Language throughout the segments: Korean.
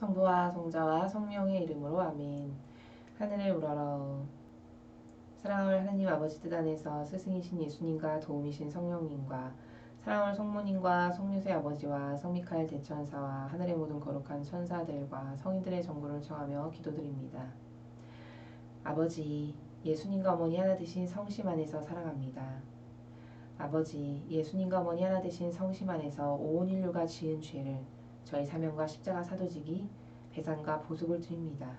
성부와 성자와 성령의 이름으로 아멘. 하늘을 우러러. 사랑할 하나님 아버지 뜻 안에서 스승이신 예수님과 도움이신 성령님과 사랑할 성모님과 성유세 아버지와 성미카엘 대천사와 하늘의 모든 거룩한 천사들과 성인들의 정보를 청하며 기도드립니다. 아버지, 예수님과 어머니 하나 되신 성심 안에서 사랑합니다. 아버지, 예수님과 어머니 하나 되신 성심 안에서 온 인류가 지은 죄를 저희 사명과 십자가 사도직이 배산과 보속을 드립니다.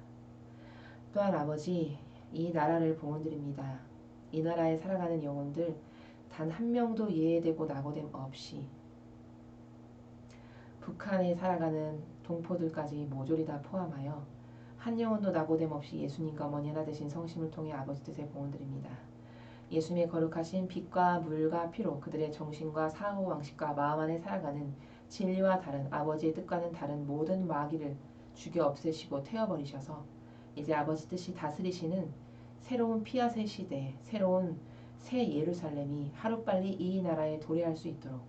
또한 아버지, 이 나라를 봉헌드립니다. 이 나라에 살아가는 영혼들 단 한 명도 예외되고 낙오됨 없이 북한에 살아가는 동포들까지 모조리 다 포함하여 한 영혼도 낙오됨 없이 예수님과 어머니 하나 되신 성심을 통해 아버지 뜻에 봉헌드립니다. 예수님의 거룩하신 빛과 물과 피로 그들의 정신과 사고 방식과 마음 안에 살아가는 진리와 다른 아버지의 뜻과는 다른 모든 마귀를 죽여 없애시고 태워버리셔서 이제 아버지 뜻이 다스리시는 새로운 피아세 시대, 새로운 새 예루살렘이 하루빨리 이 나라에 도래할 수 있도록,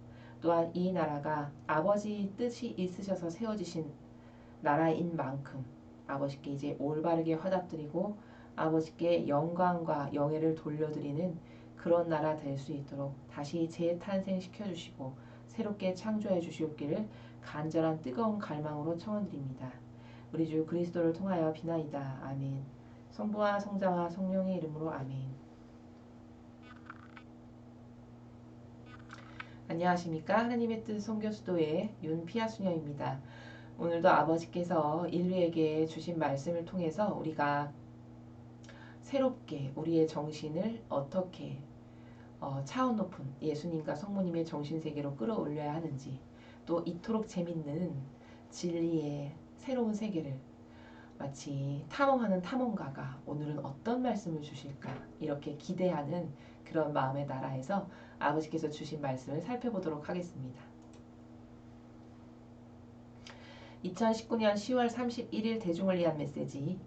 또한 이 나라가 아버지 뜻이 있으셔서 세워지신 나라인 만큼 아버지께 이제 올바르게 화답드리고 아버지께 영광과 영예를 돌려드리는 그런 나라 될 수 있도록 다시 재탄생시켜 주시고 새롭게 창조해 주시옵기를 간절한 뜨거운 갈망으로 청원드립니다. 우리 주 그리스도를 통하여 비나이다. 아멘. 성부와 성자와 성령의 이름으로 아멘. 안녕하십니까. 하나님의 뜻 선교수도의 윤피아수녀입니다. 오늘도 아버지께서 인류에게 주신 말씀을 통해서 우리가 새롭게 우리의 정신을 어떻게 차원 높은 예수님과 성모님의 정신세계로 끌어올려야 하는지, 또 이토록 재밌는 진리의 새로운 세계를 마치 탐험하는 탐험가가 오늘은 어떤 말씀을 주실까 이렇게 기대하는 그런 마음의 나라에서 아버지께서 주신 말씀을 살펴보도록 하겠습니다. 2019년 10월 31일 대중을 위한 메시지.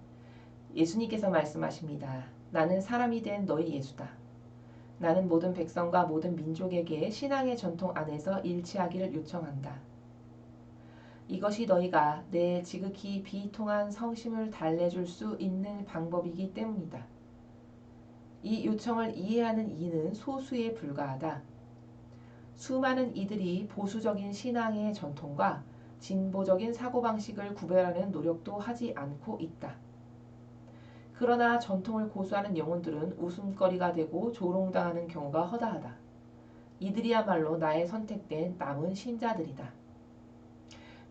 예수님께서 말씀하십니다. 나는 사람이 된 너희 예수다. 나는 모든 백성과 모든 민족에게 신앙의 전통 안에서 일치하기를 요청한다. 이것이 너희가 내 지극히 비통한 성심을 달래줄 수 있는 방법이기 때문이다. 이 요청을 이해하는 이는 소수에 불과하다. 수많은 이들이 보수적인 신앙의 전통과 진보적인 사고방식을 구별하는 노력도 하지 않고 있다. 그러나 전통을 고수하는 영혼들은 웃음거리가 되고 조롱당하는 경우가 허다하다. 이들이야말로 나의 선택된 남은 신자들이다.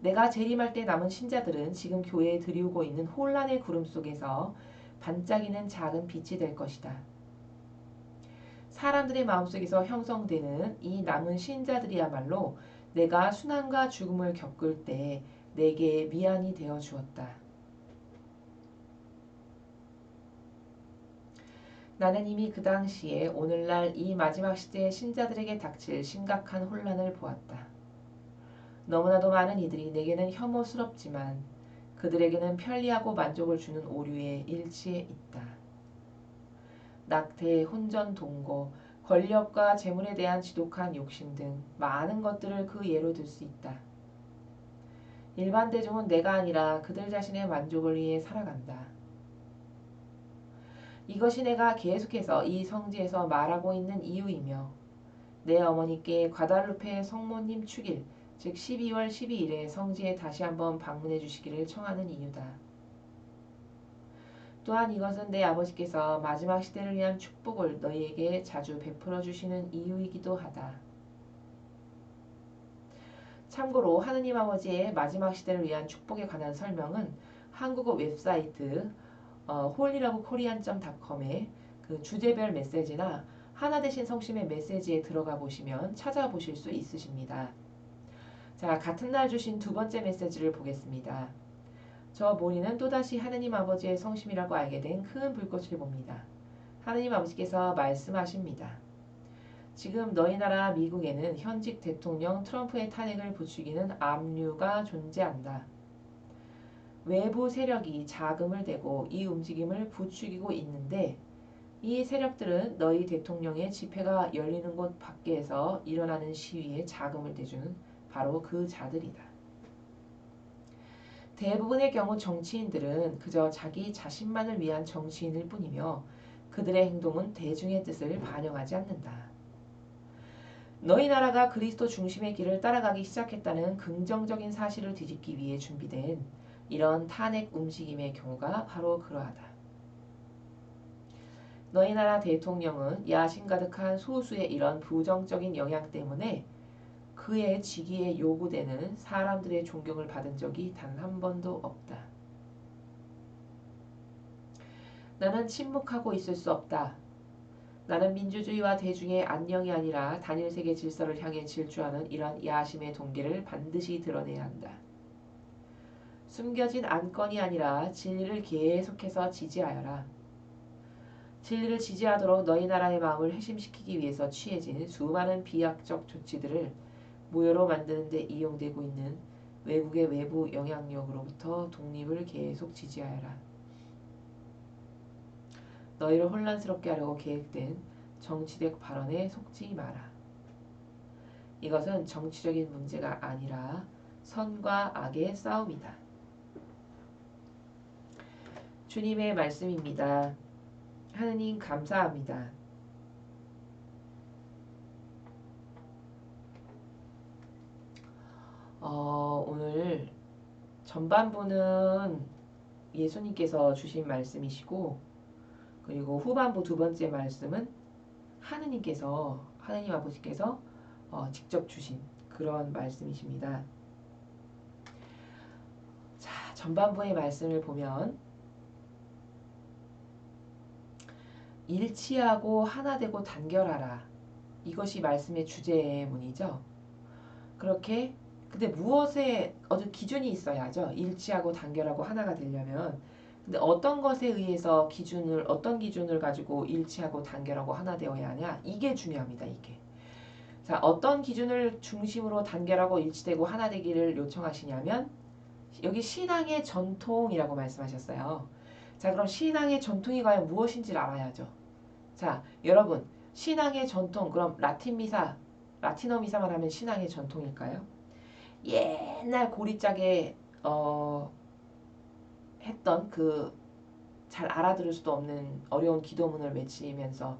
내가 재림할 때 남은 신자들은 지금 교회에 들이우고 있는 혼란의 구름 속에서 반짝이는 작은 빛이 될 것이다. 사람들의 마음속에서 형성되는 이 남은 신자들이야말로 내가 순환과 죽음을 겪을 때 내게 미안이 되어 주었다. 나는 이미 그 당시에 오늘날 이 마지막 시대의 신자들에게 닥칠 심각한 혼란을 보았다. 너무나도 많은 이들이 내게는 혐오스럽지만 그들에게는 편리하고 만족을 주는 오류에 일치해 있다. 낙태, 혼전, 동거, 권력과 재물에 대한 지독한 욕심 등 많은 것들을 그 예로 들 수 있다. 일반 대중은 내가 아니라 그들 자신의 만족을 위해 살아간다. 이것이 내가 계속해서 이 성지에서 말하고 있는 이유이며 내 어머니께 과달루페 성모님 축일 즉 12월 12일에 성지에 다시 한번 방문해 주시기를 청하는 이유다. 또한 이것은 내 아버지께서 마지막 시대를 위한 축복을 너희에게 자주 베풀어 주시는 이유이기도 하다. 참고로 하느님 아버지의 마지막 시대를 위한 축복에 관한 설명은 한국어 웹사이트 홀리러브코리안.com의 그 주제별 메시지나 하나 되신 성심의 메시지에 들어가 보시면 찾아보실 수 있으십니다. 자, 같은 날 주신 두 번째 메시지를 보겠습니다. 저 모니는 또다시 하느님 아버지의 성심이라고 알게 된 큰 불꽃을 봅니다. 하느님 아버지께서 말씀하십니다. 지금 너희 나라 미국에는 현직 대통령 트럼프의 탄핵을 부추기는 압류가 존재한다. 외부 세력이 자금을 대고 이 움직임을 부추기고 있는데 이 세력들은 너희 대통령의 집회가 열리는 곳 밖에서 일어나는 시위에 자금을 대주는 바로 그 자들이다. 대부분의 경우 정치인들은 그저 자기 자신만을 위한 정치인일 뿐이며 그들의 행동은 대중의 뜻을 반영하지 않는다. 너희 나라가 그리스도 중심의 길을 따라가기 시작했다는 긍정적인 사실을 뒤집기 위해 준비된 이런 탄핵 움직임의 경우가 바로 그러하다. 너희 나라 대통령은 야심 가득한 소수의 이런 부정적인 영향 때문에 그의 직위에 요구되는 사람들의 존경을 받은 적이 단 한 번도 없다. 나는 침묵하고 있을 수 없다. 나는 민주주의와 대중의 안녕이 아니라 단일 세계 질서를 향해 질주하는 이런 야심의 동기를 반드시 드러내야 한다. 숨겨진 안건이 아니라 진리를 계속해서 지지하여라. 진리를 지지하도록 너희 나라의 마음을 회심시키기 위해서 취해진 수많은 비약적 조치들을 무효로 만드는 데 이용되고 있는 외국의 외부 영향력으로부터 독립을 계속 지지하여라. 너희를 혼란스럽게 하려고 계획된 정치적 발언에 속지 마라. 이것은 정치적인 문제가 아니라 선과 악의 싸움이다. 주님의 말씀입니다. 하느님 감사합니다. 오늘 전반부는 예수님께서 주신 말씀이시고 그리고 후반부 두 번째 말씀은 하느님 아버지께서 직접 주신 그런 말씀이십니다. 자, 전반부의 말씀을 보면 일치하고 하나 되고 단결하라. 이것이 말씀의 주제문이죠. 그렇게 근데 무엇에 어떤 기준이 있어야죠. 일치하고 단결하고 하나가 되려면. 근데 어떤 것에 의해서 어떤 기준을 가지고 일치하고 단결하고 하나 되어야 하냐? 이게 중요합니다. 이게. 자, 어떤 기준을 중심으로 단결하고 일치되고 하나 되기를 요청하시냐면 여기 신앙의 전통이라고 말씀하셨어요. 자, 그럼 신앙의 전통이 과연 무엇인지를 알아야죠. 자, 여러분, 신앙의 전통, 그럼 라틴어 미사만 하면 신앙의 전통일까요? 옛날 고리짝에 했던 그 잘 알아들을 수도 없는 어려운 기도문을 외치면서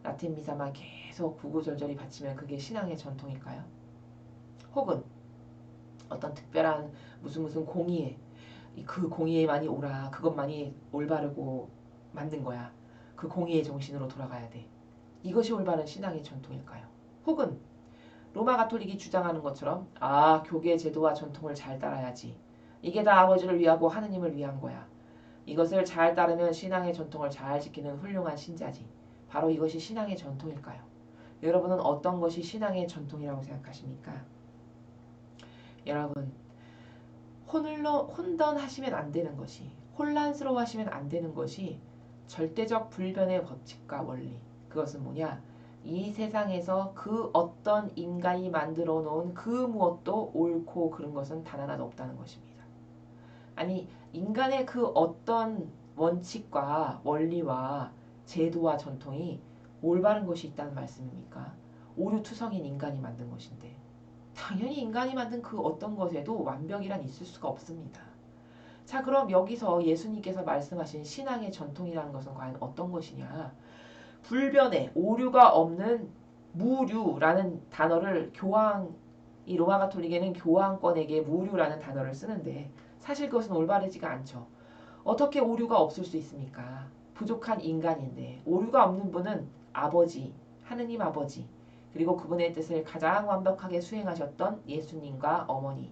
라틴 미사만 계속 구구절절히 바치면 그게 신앙의 전통일까요? 혹은 어떤 특별한 무슨 공의회, 그 공의회만이 옳아, 그것만이 올바르고 맞는 거야. 그 공의의 정신으로 돌아가야 돼. 이것이 올바른 신앙의 전통일까요? 혹은 로마 가톨릭이 주장하는 것처럼 교계 제도와 전통을 잘 따라야지. 이게 다 아버지를 위하고 하느님을 위한 거야. 이것을 잘 따르면 신앙의 전통을 잘 지키는 훌륭한 신자지. 바로 이것이 신앙의 전통일까요? 여러분은 어떤 것이 신앙의 전통이라고 생각하십니까? 여러분, 혼돈하시면 안 되는 것이, 혼란스러워하시면 안 되는 것이 절대적 불변의 법칙과 원리. 그것은 뭐냐? 이 세상에서 그 어떤 인간이 만들어 놓은 그 무엇도 옳고 그른 것은 단 하나도 없다는 것입니다. 아니, 인간의 그 어떤 원칙과 원리와 제도와 전통이 올바른 것이 있다는 말씀입니까? 오류투성인 인간이 만든 것인데 당연히 인간이 만든 그 어떤 것에도 완벽이란 있을 수가 없습니다. 자, 그럼 여기서 예수님께서 말씀하신 신앙의 전통이라는 것은 과연 어떤 것이냐? 불변의 오류가 없는 무류라는 단어를 이 로마 가톨릭에는 교황권에게 무류라는 단어를 쓰는데 사실 그것은 올바르지가 않죠. 어떻게 오류가 없을 수 있습니까? 부족한 인간인데 오류가 없는 분은 아버지, 하느님 아버지, 그리고 그분의 뜻을 가장 완벽하게 수행하셨던 예수님과 어머니,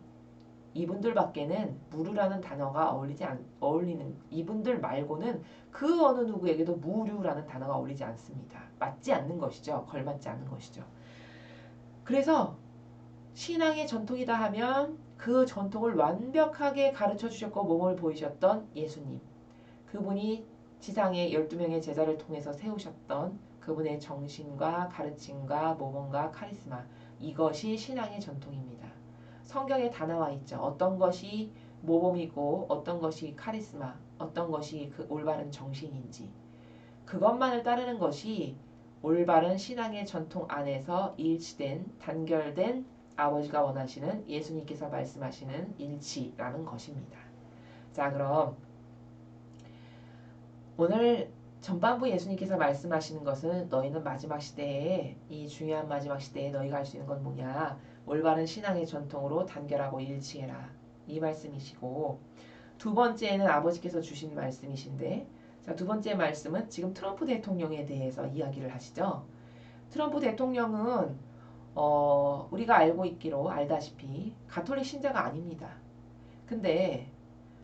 이분들밖에는 무류라는 단어가 어울리는 이분들 말고는 그 어느 누구에게도 무류라는 단어가 어울리지 않습니다. 맞지 않는 것이죠. 걸맞지 않는 것이죠. 그래서 신앙의 전통이다 하면 그 전통을 완벽하게 가르쳐 주셨고 몸을 보이셨던 예수님. 그분이 지상의 12명의 제자를 통해서 세우셨던 그분의 정신과 가르침과 모범과 카리스마. 이것이 신앙의 전통입니다. 성경에 다 나와 있죠. 어떤 것이 모범이고 어떤 것이 카리스마, 어떤 것이 그 올바른 정신인지. 그것만을 따르는 것이 올바른 신앙의 전통 안에서 일치된, 단결된 아버지가 원하시는 예수님께서 말씀하시는 일치라는 것입니다. 자, 그럼 오늘 전반부 예수님께서 말씀하시는 것은 너희는 마지막 시대에 이 중요한 마지막 시대에 너희가 할 수 있는 건 뭐냐? 올바른 신앙의 전통으로 단결하고 일치해라. 이 말씀이시고 두 번째는 아버지께서 주신 말씀이신데 자, 두 번째 말씀은 지금 트럼프 대통령에 대해서 이야기를 하시죠. 트럼프 대통령은 우리가 알다시피 가톨릭 신자가 아닙니다. 근데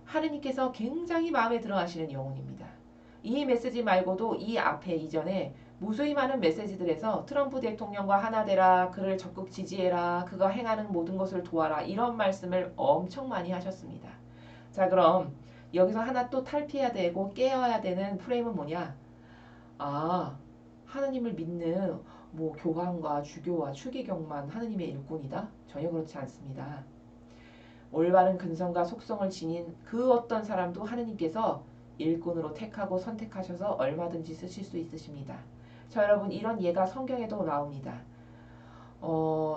하느님께서 굉장히 마음에 들어 하시는 영혼입니다. 이 메시지 말고도 이 앞에 이전에 무수히 많은 메시지들에서 트럼프 대통령과 하나 되라, 그를 적극 지지해라, 그가 행하는 모든 것을 도와라 이런 말씀을 엄청 많이 하셨습니다. 자, 그럼 여기서 하나 또 탈피해야 되고 깨어야 되는 프레임은 뭐냐? 아, 하느님을 믿는 뭐 교황과 주교와 추기경만 하느님의 일꾼이다? 전혀 그렇지 않습니다. 올바른 근성과 속성을 지닌 그 어떤 사람도 하느님께서 일꾼으로 택하고 선택하셔서 얼마든지 쓰실 수 있으십니다. 자, 여러분 이런 예가 성경에도 나옵니다.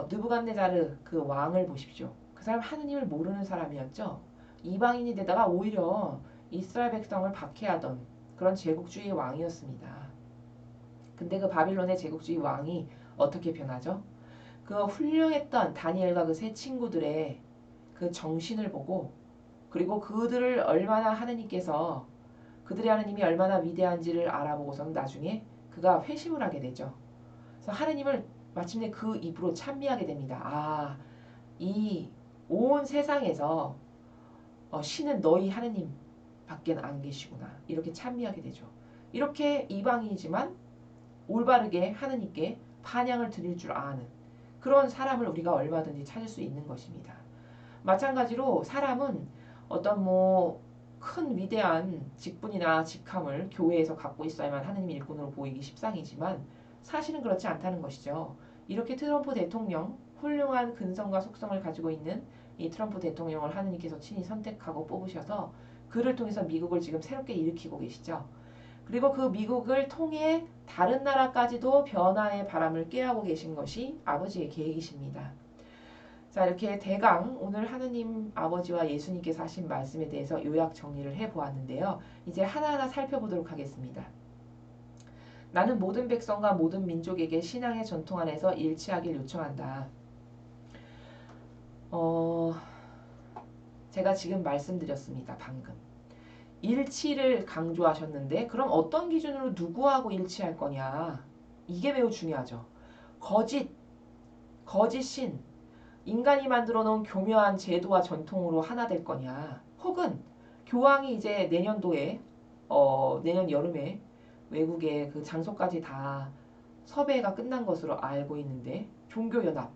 느부갓네자르 그 왕을 보십시오. 그 사람 하느님을 모르는 사람이었죠. 이방인이 되다가 오히려 이스라엘 백성을 박해하던 그런 제국주의 왕이었습니다. 근데 그 바빌론의 제국주의 왕이 어떻게 변하죠? 그 훌륭했던 다니엘과 그 세 친구들의 그 정신을 보고 그리고 그들을 얼마나 하느님께서 그들의 하느님이 얼마나 위대한지를 알아보고서는 나중에 그가 회심을 하게 되죠. 그래서 하느님을 마침내 그 입으로 찬미하게 됩니다. 아, 이 온 세상에서 신은 너희 하느님 밖엔 안 계시구나. 이렇게 찬미하게 되죠. 이렇게 이방인이지만 올바르게 하느님께 찬양을 드릴 줄 아는 그런 사람을 우리가 얼마든지 찾을 수 있는 것입니다. 마찬가지로 사람은 어떤 큰 위대한 직분이나 직함을 교회에서 갖고 있어야만 하느님 일꾼으로 보이기 십상이지만 사실은 그렇지 않다는 것이죠. 이렇게 트럼프 대통령 훌륭한 근성과 속성을 가지고 있는 이 트럼프 대통령을 하느님께서 친히 선택하고 뽑으셔서 그를 통해서 미국을 지금 새롭게 일으키고 계시죠. 그리고 그 미국을 통해 다른 나라까지도 변화의 바람을 꾀하고 계신 것이 아버지의 계획이십니다. 자, 이렇게 대강 오늘 하느님 아버지와 예수님께서 하신 말씀에 대해서 요약 정리를 해보았는데요. 이제 하나하나 살펴보도록 하겠습니다. 나는 모든 백성과 모든 민족에게 신앙의 전통 안에서 일치하길 요청한다. 제가 지금 말씀드렸습니다. 방금. 일치를 강조하셨는데 그럼 어떤 기준으로 누구하고 일치할 거냐. 이게 매우 중요하죠. 거짓신, 인간이 만들어 놓은 교묘한 제도와 전통으로 하나 될 거냐. 혹은 교황이 이제 내년도에 내년 여름에 외국의 그 장소까지 다 섭외가 끝난 것으로 알고 있는데 종교연합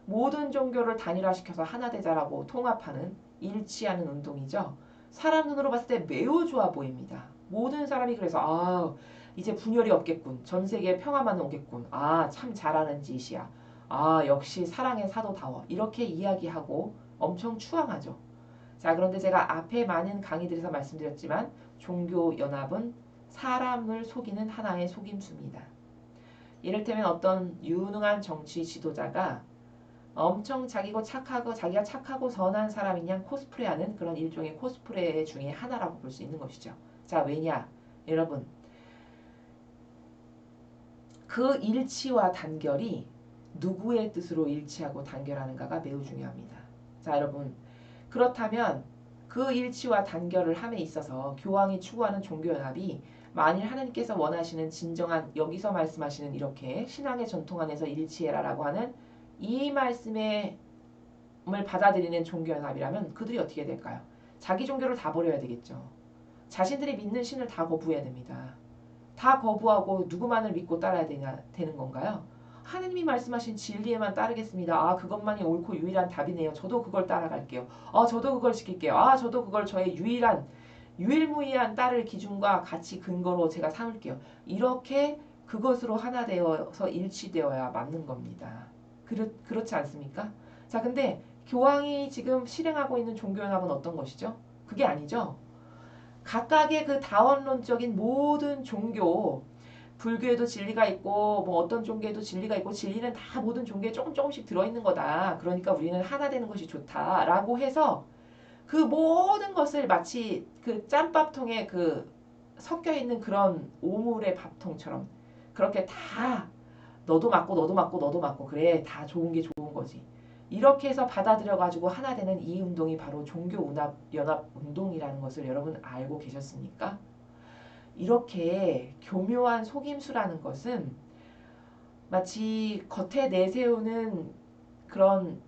모든 종교를 단일화시켜서 하나 되자라고 통합하는 일치하는 운동이죠. 사람 눈으로 봤을 때 매우 좋아 보입니다. 모든 사람이 그래서 이제 분열이 없겠군. 전 세계에 평화만 오겠군. 참 잘하는 짓이야. 역시 사랑의 사도다워. 이렇게 이야기하고 엄청 추앙하죠. 자, 그런데 제가 앞에 많은 강의들에서 말씀드렸지만 종교연합은 사람을 속이는 하나의 속임수입니다. 이를테면 어떤 유능한 정치 지도자가 엄청 자기가 착하고 선한 사람인 양 코스프레하는 그런 일종의 코스프레 중에 하나라고 볼 수 있는 것이죠. 자, 왜냐? 여러분, 그 일치와 단결이 누구의 뜻으로 일치하고 단결하는가가 매우 중요합니다. 자, 여러분, 그렇다면 그 일치와 단결을 함에 있어서 교황이 추구하는 종교연합이 만일 하나님께서 원하시는 진정한 여기서 말씀하시는 이렇게 신앙의 전통 안에서 일치해라라고 하는 이 말씀을 받아들이는 종교연합이라면 그들이 어떻게 될까요? 자기 종교를 다 버려야 되겠죠. 자신들이 믿는 신을 다 거부해야 됩니다. 다 거부하고 누구만을 믿고 따라야 되는 건가요? 하느님이 말씀하신 진리에만 따르겠습니다. 그것만이 옳고 유일한 답이네요. 저도 그걸 따라갈게요. 저도 그걸 지킬게요. 저도 그걸 저의 유일무이한 따를 기준과 가치 근거로 제가 삼을게요. 이렇게 그것으로 하나 되어서 일치되어야 맞는 겁니다. 그렇지 않습니까? 자, 근데 교황이 지금 실행하고 있는 종교연합은 어떤 것이죠? 그게 아니죠. 각각의 그 다원론적인 모든 종교, 불교에도 진리가 있고 어떤 종교에도 진리가 있고 진리는 다 모든 종교에 조금씩 들어있는 거다. 그러니까 우리는 하나 되는 것이 좋다라고 해서 그 모든 것을 마치 그 짬밥통에 그 섞여 있는 그런 오물의 밥통처럼 그렇게 다 너도 맞고 너도 맞고 너도 맞고 그래 다 좋은 게 좋은 거지. 이렇게 해서 받아들여 가지고 하나 되는 이 운동이 바로 종교연합 운동이라는 것을 여러분 알고 계셨습니까? 이렇게 교묘한 속임수라는 것은 마치 겉에 내세우는 그런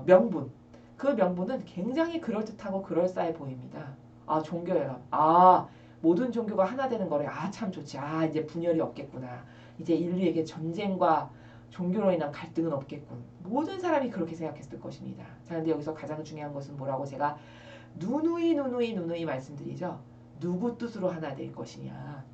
명분, 그 명분은 굉장히 그럴듯하고 그럴싸해 보입니다. 아, 종교연합. 아, 모든 종교가 하나 되는 거래. 아, 참 좋지. 아, 이제 분열이 없겠구나. 이제 인류에게 전쟁과 종교로 인한 갈등은 없겠군. 모든 사람이 그렇게 생각했을 것입니다. 자, 근데 여기서 가장 중요한 것은 뭐라고 제가 누누이 말씀드리죠. 누구 뜻으로 하나 될 것이냐.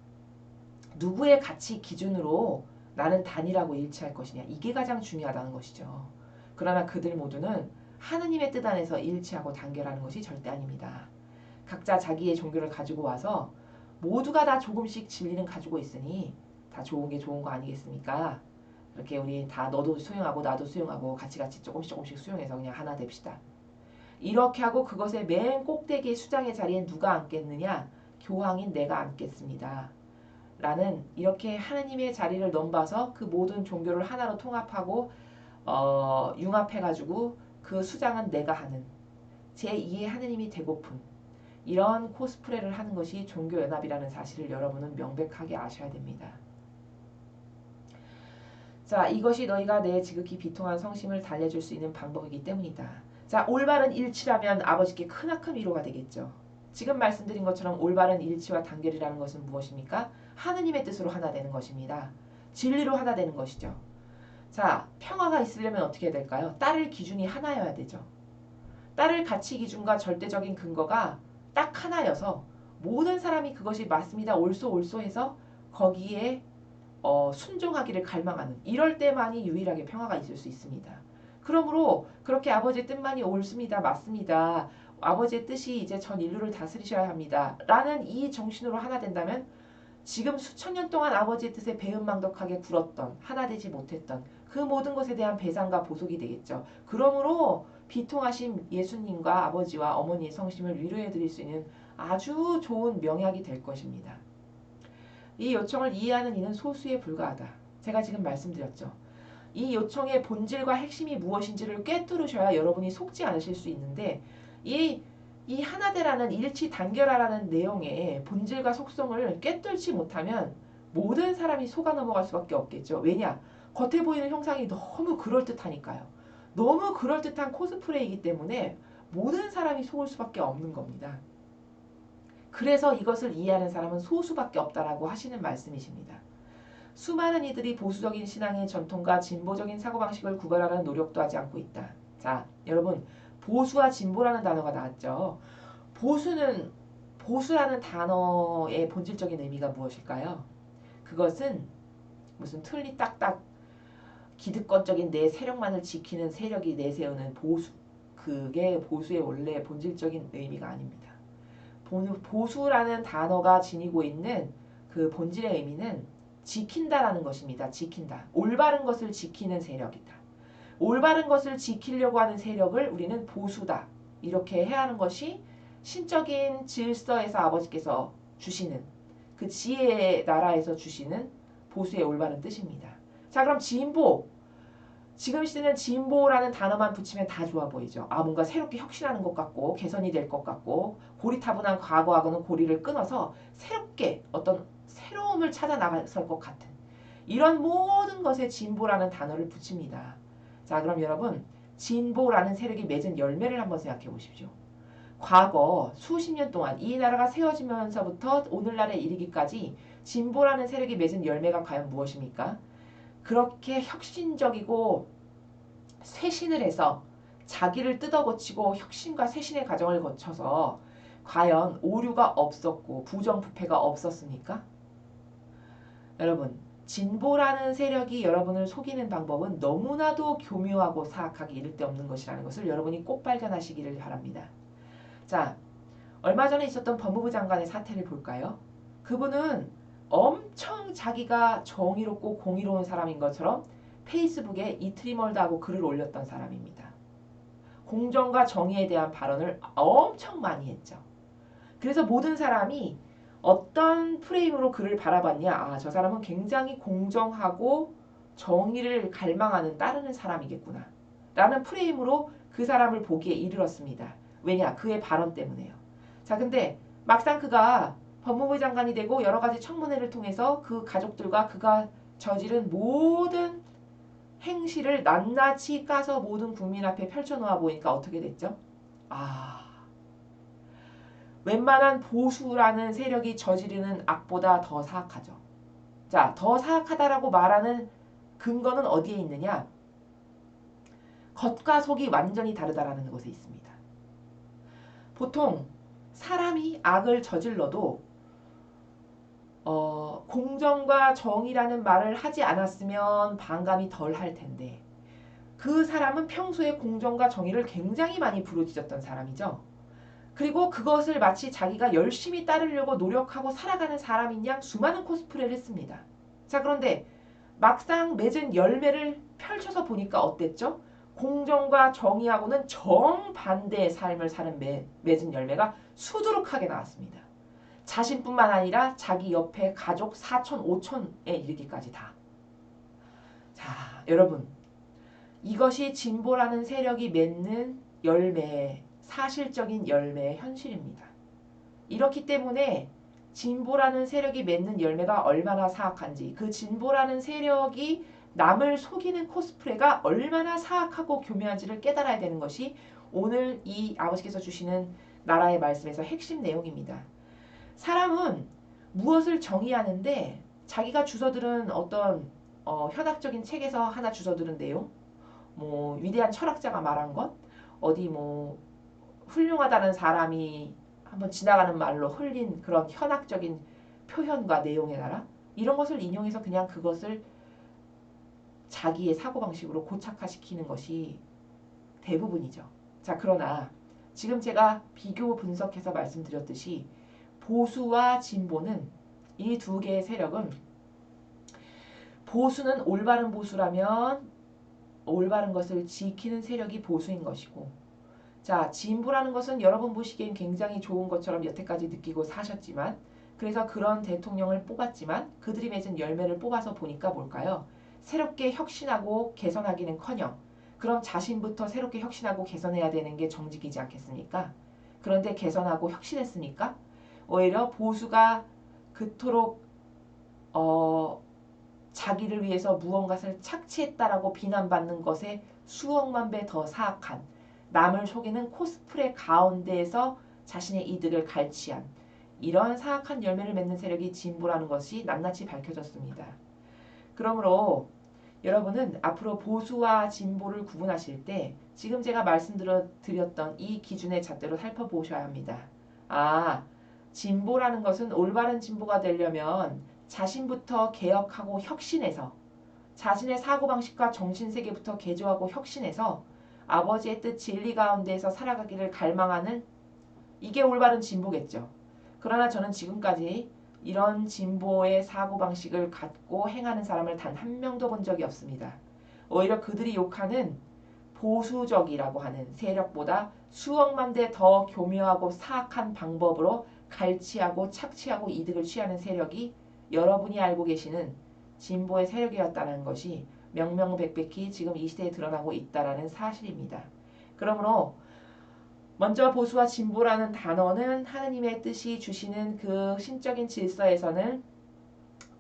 누구의 가치 기준으로 나는 단일하고 일치할 것이냐. 이게 가장 중요하다는 것이죠. 그러나 그들 모두는 하느님의 뜻 안에서 일치하고 단결하는 것이 절대 아닙니다. 각자 자기의 종교를 가지고 와서 모두가 다 조금씩 진리는 가지고 있으니 다 좋은 게 좋은 거 아니겠습니까? 이렇게 우리 다 너도 수용하고 나도 수용하고 같이 조금씩 수용해서 그냥 하나 됩시다. 이렇게 하고 그것의 맨 꼭대기 수장의 자리에 누가 앉겠느냐? 교황인 내가 앉겠습니다. 라는 이렇게 하느님의 자리를 넘봐서 그 모든 종교를 하나로 통합하고 융합해가지고 그 수장은 내가 하는 제2의 하느님이 되고픈 이런 코스프레를 하는 것이 종교연합이라는 사실을 여러분은 명백하게 아셔야 됩니다. 자, 이것이 너희가 내 지극히 비통한 성심을 달래줄 수 있는 방법이기 때문이다. 자, 올바른 일치라면 아버지께 크나큰 위로가 되겠죠. 지금 말씀드린 것처럼 올바른 일치와 단결이라는 것은 무엇입니까? 하느님의 뜻으로 하나 되는 것입니다. 진리로 하나 되는 것이죠. 자, 평화가 있으려면 어떻게 해야 될까요? 따를 기준이 하나여야 되죠. 따를 가치 기준과 절대적인 근거가 딱 하나여서 모든 사람이 그것이 맞습니다. 옳소 해서 거기에 순종하기를 갈망하는 이럴 때만이 유일하게 평화가 있을 수 있습니다. 그러므로 그렇게 아버지의 뜻만이 옳습니다. 맞습니다. 아버지의 뜻이 이제 전 인류를 다스리셔야 합니다. 라는 이 정신으로 하나 된다면 지금 수천 년 동안 아버지의 뜻에 배은망덕하게 굴었던 하나 되지 못했던 그 모든 것에 대한 배상과 보속이 되겠죠. 그러므로 비통하신 예수님과 아버지와 어머니의 성심을 위로해 드릴 수 있는 아주 좋은 명약이 될 것입니다. 이 요청을 이해하는 이는 소수에 불과하다. 제가 지금 말씀드렸죠. 이 요청의 본질과 핵심이 무엇인지를 꿰뚫으셔야 여러분이 속지 않으실 수 있는데 이 하나되라는 일치 단결하라는 내용의 본질과 속성을 꿰뚫지 못하면 모든 사람이 속아 넘어갈 수밖에 없겠죠. 왜냐? 겉에 보이는 형상이 너무 그럴듯하니까요. 너무 그럴듯한 코스프레이기 때문에 모든 사람이 속을 수밖에 없는 겁니다. 그래서 이것을 이해하는 사람은 소수밖에 없다라고 하시는 말씀이십니다. 수많은 이들이 보수적인 신앙의 전통과 진보적인 사고방식을 구별하려는 노력도 하지 않고 있다. 자, 여러분 보수와 진보라는 단어가 나왔죠. 보수라는 단어의 본질적인 의미가 무엇일까요? 그것은 무슨 틀니 딱딱 기득권적인 내 세력만을 지키는 세력이 내세우는 보수. 그게 보수의 원래 본질적인 의미가 아닙니다. 보수라는 단어가 지니고 있는 그 본질의 의미는 지킨다라는 것입니다. 지킨다. 올바른 것을 지키는 세력이다. 올바른 것을 지키려고 하는 세력을 우리는 보수다. 이렇게 해야 하는 것이 신적인 질서에서 아버지께서 주시는 그 지혜의 나라에서 주시는 보수의 올바른 뜻입니다. 자, 그럼 진보. 지금 시대는 진보라는 단어만 붙이면 다 좋아 보이죠. 아, 뭔가 새롭게 혁신하는 것 같고 개선이 될 것 같고 고리타분한 과거하고는 고리를 끊어서 새롭게 어떤 새로움을 찾아 나갈 것 같은 이런 모든 것에 진보라는 단어를 붙입니다. 자, 그럼 여러분 진보라는 세력이 맺은 열매를 한번 생각해 보십시오. 과거 수십 년 동안 이 나라가 세워지면서부터 오늘날에 이르기까지 진보라는 세력이 맺은 열매가 과연 무엇입니까? 그렇게 혁신적이고 쇄신을 해서 자기를 뜯어고치고 혁신과 쇄신의 과정을 거쳐서 과연 오류가 없었고 부정부패가 없었습니까? 여러분 진보라는 세력이 여러분을 속이는 방법은 너무나도 교묘하고 사악하게 이를 데 없는 것이라는 것을 여러분이 꼭 발견하시기를 바랍니다. 자, 얼마 전에 있었던 법무부 장관의 사태를 볼까요? 그분은 엄청 자기가 정의롭고 공의로운 사람인 것처럼 페이스북에 이틀이 멀다 하고 글을 올렸던 사람입니다. 공정과 정의에 대한 발언을 엄청 많이 했죠. 그래서 모든 사람이 어떤 프레임으로 그를 바라봤냐. 아, 저 사람은 굉장히 공정하고 정의를 갈망하는 따르는 사람이겠구나. 라는 프레임으로 그 사람을 보기에 이르렀습니다. 왜냐? 그의 발언 때문에요. 자, 근데 막상 그가 법무부 장관이 되고 여러 가지 청문회를 통해서 그 가족들과 그가 저지른 모든 행실을 낱낱이 까서 모든 국민 앞에 펼쳐놓아 보니까 어떻게 됐죠? 아, 웬만한 보수라는 세력이 저지르는 악보다 더 사악하죠. 자, 더 사악하다라고 말하는 근거는 어디에 있느냐? 겉과 속이 완전히 다르다라는 것에 있습니다. 보통 사람이 악을 저질러도 공정과 정의라는 말을 하지 않았으면 반감이 덜 할 텐데 그 사람은 평소에 공정과 정의를 굉장히 많이 부르짖었던 사람이죠. 그리고 그것을 마치 자기가 열심히 따르려고 노력하고 살아가는 사람인 양 수많은 코스프레를 했습니다. 자, 그런데 막상 맺은 열매를 펼쳐서 보니까 어땠죠? 공정과 정의하고는 정반대의 삶을 사는 맺은 열매가 수두룩하게 나왔습니다. 자신뿐만 아니라 자기 옆에 가족 4천, 5천에 이르기까지 다. 자, 여러분. 이것이 진보라는 세력이 맺는 열매, 사실적인 열매의 현실입니다. 이렇기 때문에 진보라는 세력이 맺는 열매가 얼마나 사악한지, 그 진보라는 세력이 남을 속이는 코스프레가 얼마나 사악하고 교묘한지를 깨달아야 되는 것이 오늘 이 아버지께서 주시는 나라의 말씀에서 핵심 내용입니다. 사람은 무엇을 정의하는데 자기가 주워들은 어떤 현학적인 책에서 하나 주워들은 내용, 뭐 위대한 철학자가 말한 것, 어디 뭐 훌륭하다는 사람이 한번 지나가는 말로 흘린 그런 현학적인 표현과 내용의 나라, 이런 것을 인용해서 그냥 그것을 자기의 사고방식으로 고착화시키는 것이 대부분이죠. 자, 그러나 지금 제가 비교 분석해서 말씀드렸듯이 보수와 진보는, 이 두 개의 세력은, 보수는 올바른 보수라면 올바른 것을 지키는 세력이 보수인 것이고, 자, 진보라는 것은 여러분 보시기엔 굉장히 좋은 것처럼 여태까지 느끼고 사셨지만, 그래서 그런 대통령을 뽑았지만 그들이 맺은 열매를 뽑아서 보니까 뭘까요? 새롭게 혁신하고 개선하기는커녕 그럼 자신부터 새롭게 혁신하고 개선해야 되는 게 정직이지 않겠습니까? 그런데 개선하고 혁신했습니까? 오히려 보수가 그토록 자기를 위해서 무언가를 착취했다라고 비난받는 것에 수억만 배 더 사악한, 남을 속이는 코스프레 가운데에서 자신의 이득을 갈취한 이런 사악한 열매를 맺는 세력이 진보라는 것이 낱낱이 밝혀졌습니다. 그러므로 여러분은 앞으로 보수와 진보를 구분하실 때 지금 제가 말씀드렸던 이 기준의 잣대로 살펴보셔야 합니다. 아, 진보라는 것은 올바른 진보가 되려면 자신부터 개혁하고 혁신해서, 자신의 사고방식과 정신세계부터 개조하고 혁신해서 아버지의 뜻 진리 가운데에서 살아가기를 갈망하는, 이게 올바른 진보겠죠. 그러나 저는 지금까지 이런 진보의 사고방식을 갖고 행하는 사람을 단 한 명도 본 적이 없습니다. 오히려 그들이 욕하는 보수적이라고 하는 세력보다 수억만 대 더 교묘하고 사악한 방법으로 갈취하고 착취하고 이득을 취하는 세력이 여러분이 알고 계시는 진보의 세력이었다는 것이 명명백백히 지금 이 시대에 드러나고 있다는 사실입니다. 그러므로 먼저 보수와 진보라는 단어는 하느님의 뜻이 주시는 그 신적인 질서에서는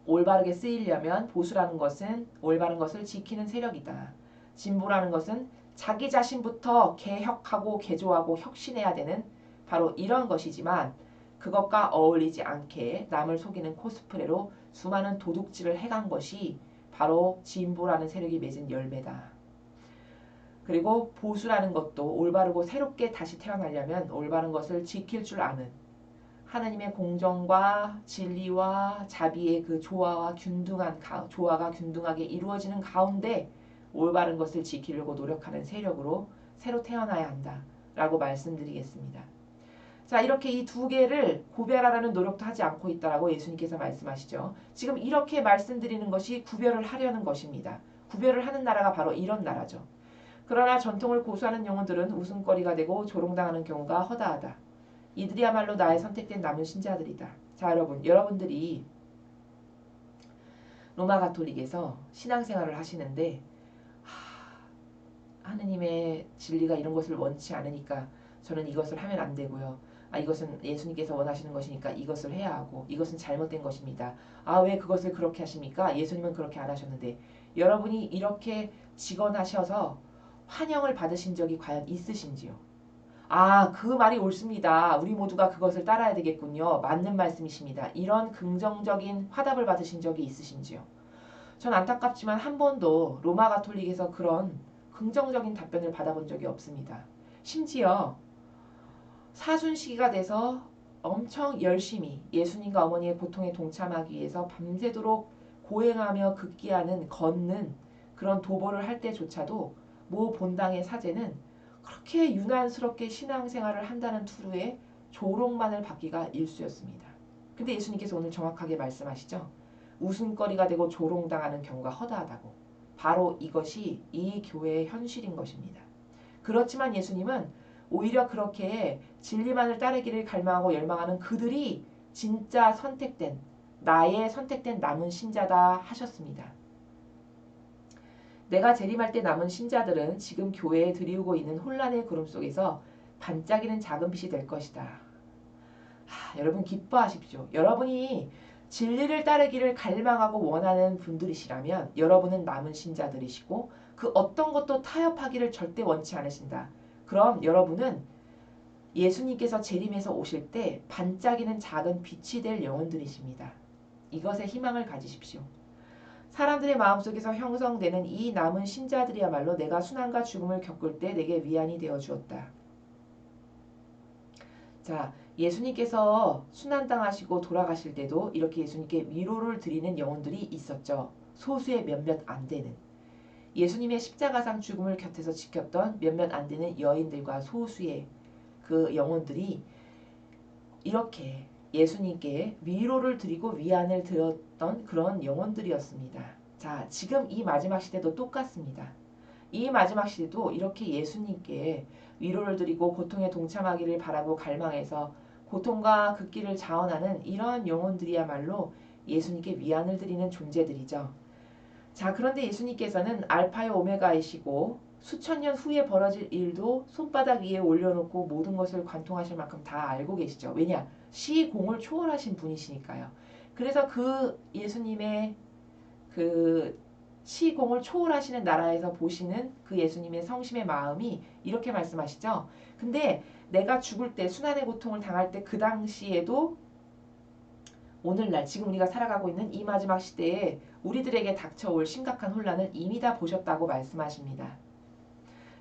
올바르게 쓰이려면 보수라는 것은 올바른 것을 지키는 세력이다. 진보라는 것은 자기 자신부터 개혁하고 개조하고 혁신해야 되는 바로 이런 것이지만 그것과 어울리지 않게 남을 속이는 코스프레로 수많은 도둑질을 해간 것이 바로 진보라는 세력이 맺은 열매다. 그리고 보수라는 것도 올바르고 새롭게 다시 태어나려면 올바른 것을 지킬 줄 아는, 하나님의 공정과 진리와 자비의 그 조화가 균등하게 이루어지는 가운데 올바른 것을 지키려고 노력하는 세력으로 새로 태어나야 한다라고 말씀드리겠습니다. 자, 이렇게 이 두 개를 구별하라는 노력도 하지 않고 있다라고 예수님께서 말씀하시죠. 지금 이렇게 말씀드리는 것이 구별을 하려는 것입니다. 구별을 하는 나라가 바로 이런 나라죠. 그러나 전통을 고수하는 영혼들은 웃음거리가 되고 조롱당하는 경우가 허다하다. 이들이야말로 나의 선택된 남은 신자들이다. 자, 여러분들이 로마 가톨릭에서 신앙생활을 하시는데 하느님의 진리가 이런 것을 원치 않으니까 저는 이것을 하면 안 되고요. 이것은 예수님께서 원하시는 것이니까 이것을 해야 하고 이것은 잘못된 것입니다. 왜 그것을 그렇게 하십니까? 예수님은 그렇게 안 하셨는데. 여러분이 이렇게 직언하셔서 환영을 받으신 적이 과연 있으신지요? 그 말이 옳습니다. 우리 모두가 그것을 따라야 되겠군요. 맞는 말씀이십니다. 이런 긍정적인 화답을 받으신 적이 있으신지요? 전 안타깝지만 한 번도 로마 가톨릭에서 그런 긍정적인 답변을 받아본 적이 없습니다. 심지어 사순 시기가 돼서 엄청 열심히 예수님과 어머니의 고통에 동참하기 위해서 밤새도록 고행하며 걷는 그런 도보를 할 때조차도 모 본당의 사제는 그렇게 유난스럽게 신앙생활을 한다는 투루의 조롱만을 받기가 일쑤였습니다. 근데 예수님께서 오늘 정확하게 말씀하시죠. 웃음거리가 되고 조롱당하는 경우가 허다하다고. 바로 이것이 이 교회의 현실인 것입니다. 그렇지만 예수님은 오히려 그렇게 진리만을 따르기를 갈망하고 열망하는 그들이 진짜 나의 선택된 남은 신자다 하셨습니다. 내가 재림할 때 남은 신자들은 지금 교회에 들이우고 있는 혼란의 구름 속에서 반짝이는 작은 빛이 될 것이다. 여러분 기뻐하십시오. 여러분이 진리를 따르기를 갈망하고 원하는 분들이시라면 여러분은 남은 신자들이시고 그 어떤 것도 타협하기를 절대 원치 않으신다. 그럼 여러분은 예수님께서 재림해서 오실 때 반짝이는 작은 빛이 될 영혼들이십니다. 이것에 희망을 가지십시오. 사람들의 마음속에서 형성되는 이 남은 신자들이야말로 내가 순환과 죽음을 겪을 때 내게 위안이 되어 주었다. 자, 예수님께서 순환당하시고 돌아가실 때도 이렇게 예수님께 위로를 드리는 영혼들이 있었죠. 소수의 몇몇 안 되는. 예수님의 십자가상 죽음을 곁에서 지켰던 몇몇 안 되는 여인들과 소수의 그 영혼들이 이렇게 예수님께 위로를 드리고 위안을 드렸던 그런 영혼들이었습니다. 자, 지금 이 마지막 시대도 똑같습니다. 이 마지막 시대도 이렇게 예수님께 위로를 드리고 고통에 동참하기를 바라고 갈망해서 고통과 그 길을 자원하는 이런 영혼들이야말로 예수님께 위안을 드리는 존재들이죠. 자, 그런데 예수님께서는 알파요 오메가이시고 수천 년 후에 벌어질 일도 손바닥 위에 올려놓고 모든 것을 관통하실 만큼 다 알고 계시죠. 왜냐? 시공을 초월하신 분이시니까요. 그래서 그 예수님의 그 시공을 초월하시는 나라에서 보시는 그 예수님의 성심의 마음이 이렇게 말씀하시죠. 근데 내가 죽을 때 순환의 고통을 당할 때 그 당시에도 오늘날 지금 우리가 살아가고 있는 이 마지막 시대에 우리들에게 닥쳐올 심각한 혼란을 이미 다 보셨다고 말씀하십니다.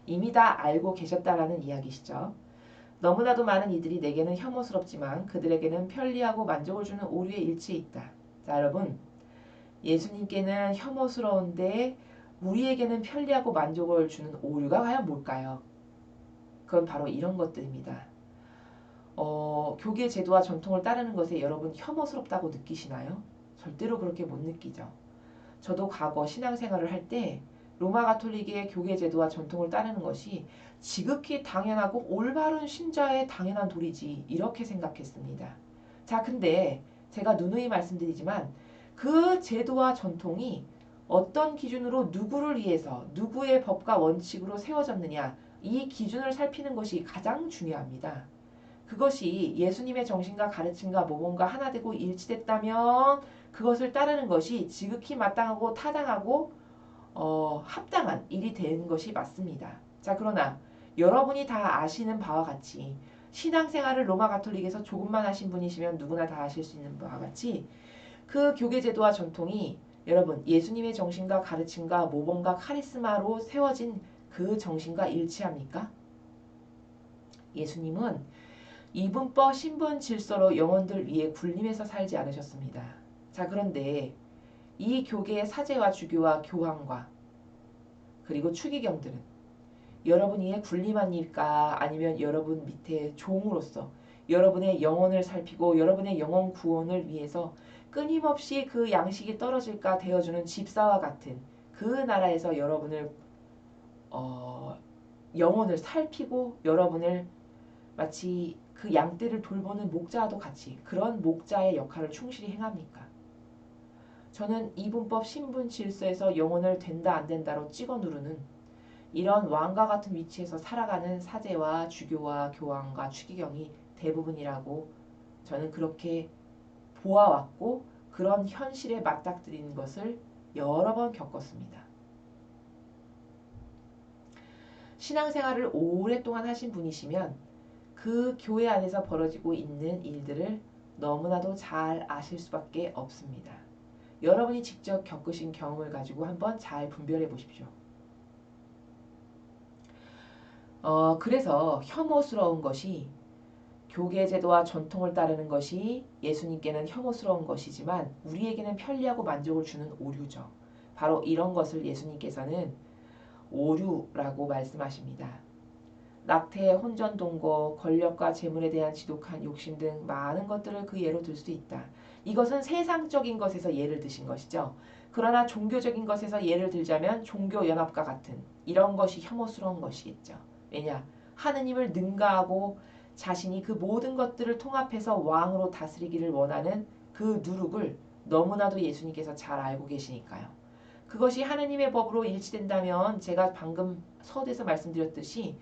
이미 다 알고 계셨다라는 이야기시죠. 너무나도 많은 이들이 내게는 혐오스럽지만 그들에게는 편리하고 만족을 주는 오류에 일치해 있다. 자, 여러분, 예수님께는 혐오스러운데 우리에게는 편리하고 만족을 주는 오류가 과연 뭘까요? 그건 바로 이런 것들입니다. 교계 제도와 전통을 따르는 것에 여러분 혐오스럽다고 느끼시나요? 절대로 그렇게 못 느끼죠. 저도 과거 신앙생활을 할 때 로마 가톨릭의 교계 제도와 전통을 따르는 것이 지극히 당연하고 올바른 신자의 당연한 도리지 이렇게 생각했습니다. 자, 근데 제가 누누이 말씀드리지만 그 제도와 전통이 어떤 기준으로 누구를 위해서 누구의 법과 원칙으로 세워졌느냐 이 기준을 살피는 것이 가장 중요합니다. 그것이 예수님의 정신과 가르침과 모범과 하나 되고 일치됐다면 그것을 따르는 것이 지극히 마땅하고 타당하고 합당한 일이 되는 것이 맞습니다. 자, 그러나 여러분이 다 아시는 바와 같이 신앙생활을 로마 가톨릭에서 조금만 하신 분이시면 누구나 다 아실 수 있는 바와 같이 그 교계 제도와 전통이 여러분 예수님의 정신과 가르침과 모범과 카리스마로 세워진 그 정신과 일치합니까? 예수님은 이분법 신분 질서로 영혼들 위에 군림해서 살지 않으셨습니다. 자, 그런데 이 교계의 사제와 주교와 교황과 그리고 추기경들은 여러분 위에 군림합니까? 아니면 여러분 밑에 종으로서 여러분의 영혼을 살피고 여러분의 영혼 구원을 위해서 끊임없이 그 양식이 떨어질까 되어주는 집사와 같은 그 나라에서 여러분을 영혼을 살피고 여러분을 마치 그 양떼를 돌보는 목자와도 같이 그런 목자의 역할을 충실히 행합니까? 저는 이분법 신분 질서에서 영혼을 된다 안 된다로 찍어 누르는 이런 왕과 같은 위치에서 살아가는 사제와 주교와 교황과 추기경이 대부분이라고 저는 그렇게 보아왔고 그런 현실에 맞닥뜨리는 것을 여러 번 겪었습니다. 신앙생활을 오랫동안 하신 분이시면 그 교회 안에서 벌어지고 있는 일들을 너무나도 잘 아실 수밖에 없습니다. 여러분이 직접 겪으신 경험을 가지고 한번 잘 분별해 보십시오. 그래서 혐오스러운 것이 교계 제도와 전통을 따르는 것이 예수님께는 혐오스러운 것이지만 우리에게는 편리하고 만족을 주는 오류죠. 바로 이런 것을 예수님께서는 오류라고 말씀하십니다. 낙태, 혼전 동거, 권력과 재물에 대한 지독한 욕심 등 많은 것들을 그 예로 들 수 있다. 이것은 세상적인 것에서 예를 드신 것이죠. 그러나 종교적인 것에서 예를 들자면 종교연합과 같은 이런 것이 혐오스러운 것이겠죠. 왜냐? 하느님을 능가하고 자신이 그 모든 것들을 통합해서 왕으로 다스리기를 원하는 그 누룩을 너무나도 예수님께서 잘 알고 계시니까요. 그것이 하느님의 법으로 일치된다면 제가 방금 서두에서 말씀드렸듯이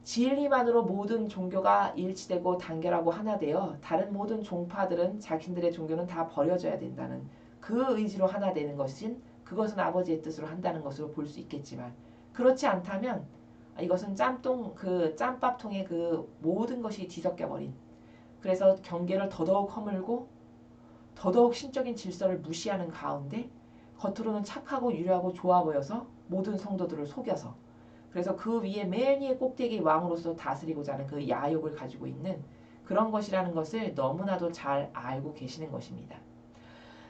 진리만으로 모든 종교가 일치되고 단결하고 하나 되어 다른 모든 종파들은 자신들의 종교는 다 버려져야 된다는 그 의지로 하나 되는 것은 그것은 아버지의 뜻으로 한다는 것으로 볼 수 있겠지만 그렇지 않다면 이것은 짬밥통에 그 모든 것이 뒤섞여 버린 그래서 경계를 더더욱 허물고 더더욱 신적인 질서를 무시하는 가운데 겉으로는 착하고 유려하고 좋아 보여서 모든 성도들을 속여서 그래서 그 위에 맨 위에 꼭대기 왕으로서 다스리고자 하는 그 야욕을 가지고 있는 그런 것이라는 것을 너무나도 잘 알고 계시는 것입니다.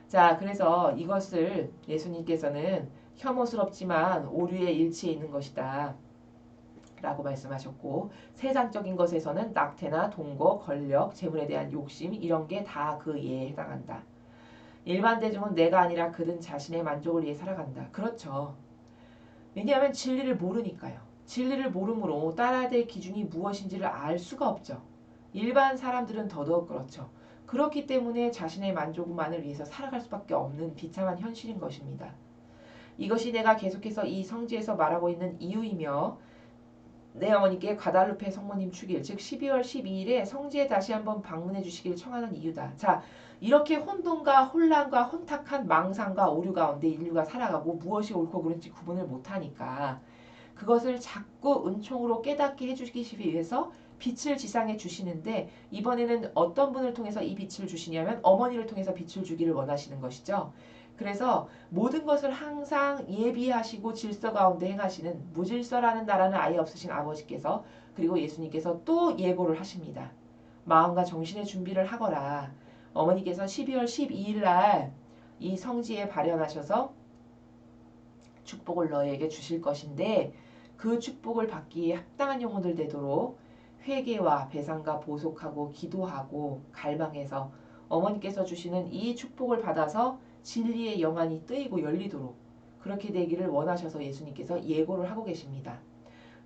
자, 그래서 이것을 예수님께서는 혐오스럽지만 오류에 일치해 있는 것이다 라고 말씀하셨고 세상적인 것에서는 낙태나 동거, 권력, 재물에 대한 욕심 이런 게 다 그 예에 해당한다. 일반 대중은 내가 아니라 그든 자신의 만족을 위해 살아간다. 그렇죠. 왜냐하면 진리를 모르니까요. 진리를 모름으로 따라야 될 기준이 무엇인지를 알 수가 없죠. 일반 사람들은 더더욱 그렇죠. 그렇기 때문에 자신의 만족만을 위해서 살아갈 수밖에 없는 비참한 현실인 것입니다. 이것이 내가 계속해서 이 성지에서 말하고 있는 이유이며 내 어머니께 과달루페 성모님 축일 즉 12월 12일에 성지에 다시 한번 방문해 주시길 청하는 이유다. 자, 이렇게 혼돈과 혼란과 혼탁한 망상과 오류 가운데 인류가 살아가고 무엇이 옳고 그른지 구분을 못하니까 그것을 자꾸 은총으로 깨닫게 해주시기 위해서 빛을 지상에 주시는데 이번에는 어떤 분을 통해서 이 빛을 주시냐면 어머니를 통해서 빛을 주기를 원하시는 것이죠. 그래서 모든 것을 항상 예비하시고 질서 가운데 행하시는 무질서라는 나라는 아예 없으신 아버지께서 그리고 예수님께서 또 예고를 하십니다. 마음과 정신의 준비를 하거라. 어머니께서 12월 12일 날 이 성지에 발현하셔서 축복을 너희에게 주실 것인데 그 축복을 받기에 합당한 영혼들 되도록 회개와 배상과 보속하고 기도하고 갈망해서 어머니께서 주시는 이 축복을 받아서 진리의 영안이 뜨이고 열리도록 그렇게 되기를 원하셔서 예수님께서 예고를 하고 계십니다.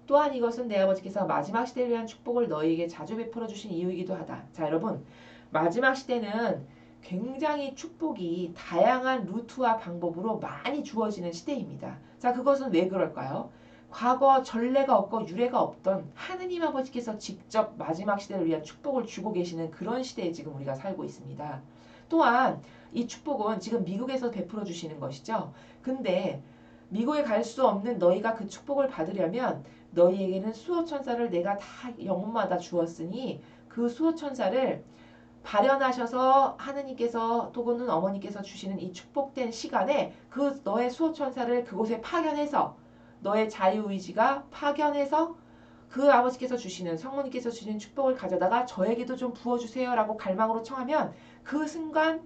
또한 이것은 내 아버지께서 마지막 시대를 위한 축복을 너희에게 자주 베풀어 주신 이유이기도 하다. 자, 여러분, 마지막 시대는 굉장히 축복이 다양한 루트와 방법으로 많이 주어지는 시대입니다. 자, 그것은 왜 그럴까요? 과거 전례가 없고 유례가 없던 하느님 아버지께서 직접 마지막 시대를 위한 축복을 주고 계시는 그런 시대에 지금 우리가 살고 있습니다. 또한 이 축복은 지금 미국에서 베풀어 주시는 것이죠. 근데 미국에 갈 수 없는 너희가 그 축복을 받으려면 너희에게는 수호천사를 내가 다 영혼마다 주었으니 그 수호천사를 발현하셔서 하느님께서 또는 어머니께서 주시는 이 축복된 시간에 그 너의 수호천사를 그곳에 파견해서 너의 자유의지가 파견해서 그 아버지께서 주시는 성모님께서 주시는 축복을 가져다가 저에게도 좀 부어주세요 라고 갈망으로 청하면 그 순간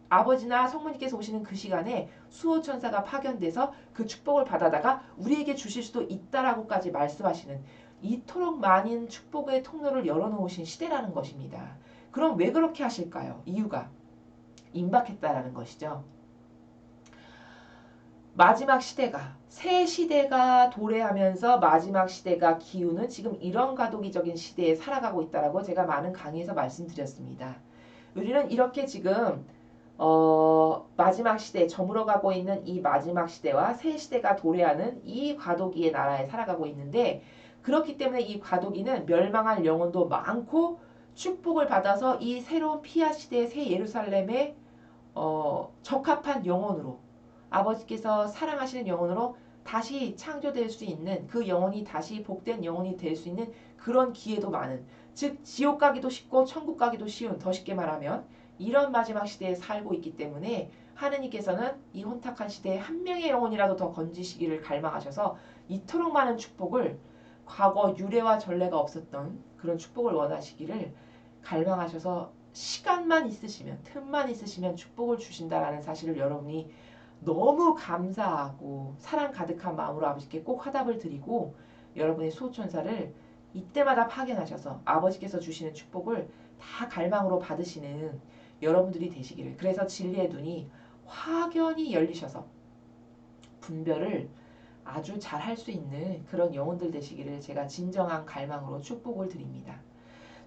아버지나 성모님께서 오시는 그 시간에 수호천사가 파견돼서 그 축복을 받아다가 우리에게 주실 수도 있다라고까지 말씀하시는 이토록 많은 축복의 통로를 열어놓으신 시대라는 것입니다. 그럼 왜 그렇게 하실까요? 이유가 임박했다라는 것이죠. 마지막 시대가 새 시대가 도래하면서 마지막 시대가 기우는 지금 이런 과도기적인 시대에 살아가고 있다라고 제가 많은 강의에서 말씀드렸습니다. 우리는 이렇게 지금 마지막 시대 저물어가고 있는 이 마지막 시대와 새 시대가 도래하는 이 과도기의 나라에 살아가고 있는데 그렇기 때문에 이 과도기는 멸망할 영혼도 많고 축복을 받아서 이 새로운 피아 시대의 새 예루살렘에 적합한 영혼으로 아버지께서 사랑하시는 영혼으로 다시 창조될 수 있는 그 영혼이 다시 복된 영혼이 될 수 있는 그런 기회도 많은 즉 지옥 가기도 쉽고 천국 가기도 쉬운 더 쉽게 말하면 이런 마지막 시대에 살고 있기 때문에 하느님께서는 이 혼탁한 시대에 한 명의 영혼이라도 더 건지시기를 갈망하셔서 이토록 많은 축복을 과거 유래와 전례가 없었던 그런 축복을 원하시기를 갈망하셔서 시간만 있으시면 틈만 있으시면 축복을 주신다라는 사실을 여러분이 너무 감사하고 사랑 가득한 마음으로 아버지께 꼭 화답을 드리고 여러분의 수호천사를 이때마다 파견하셔서 아버지께서 주시는 축복을 다 갈망으로 받으시는 여러분들이 되시기를 그래서 진리의 눈이 확연히 열리셔서 분별을 아주 잘 할 수 있는 그런 영혼들 되시기를 제가 진정한 갈망으로 축복을 드립니다.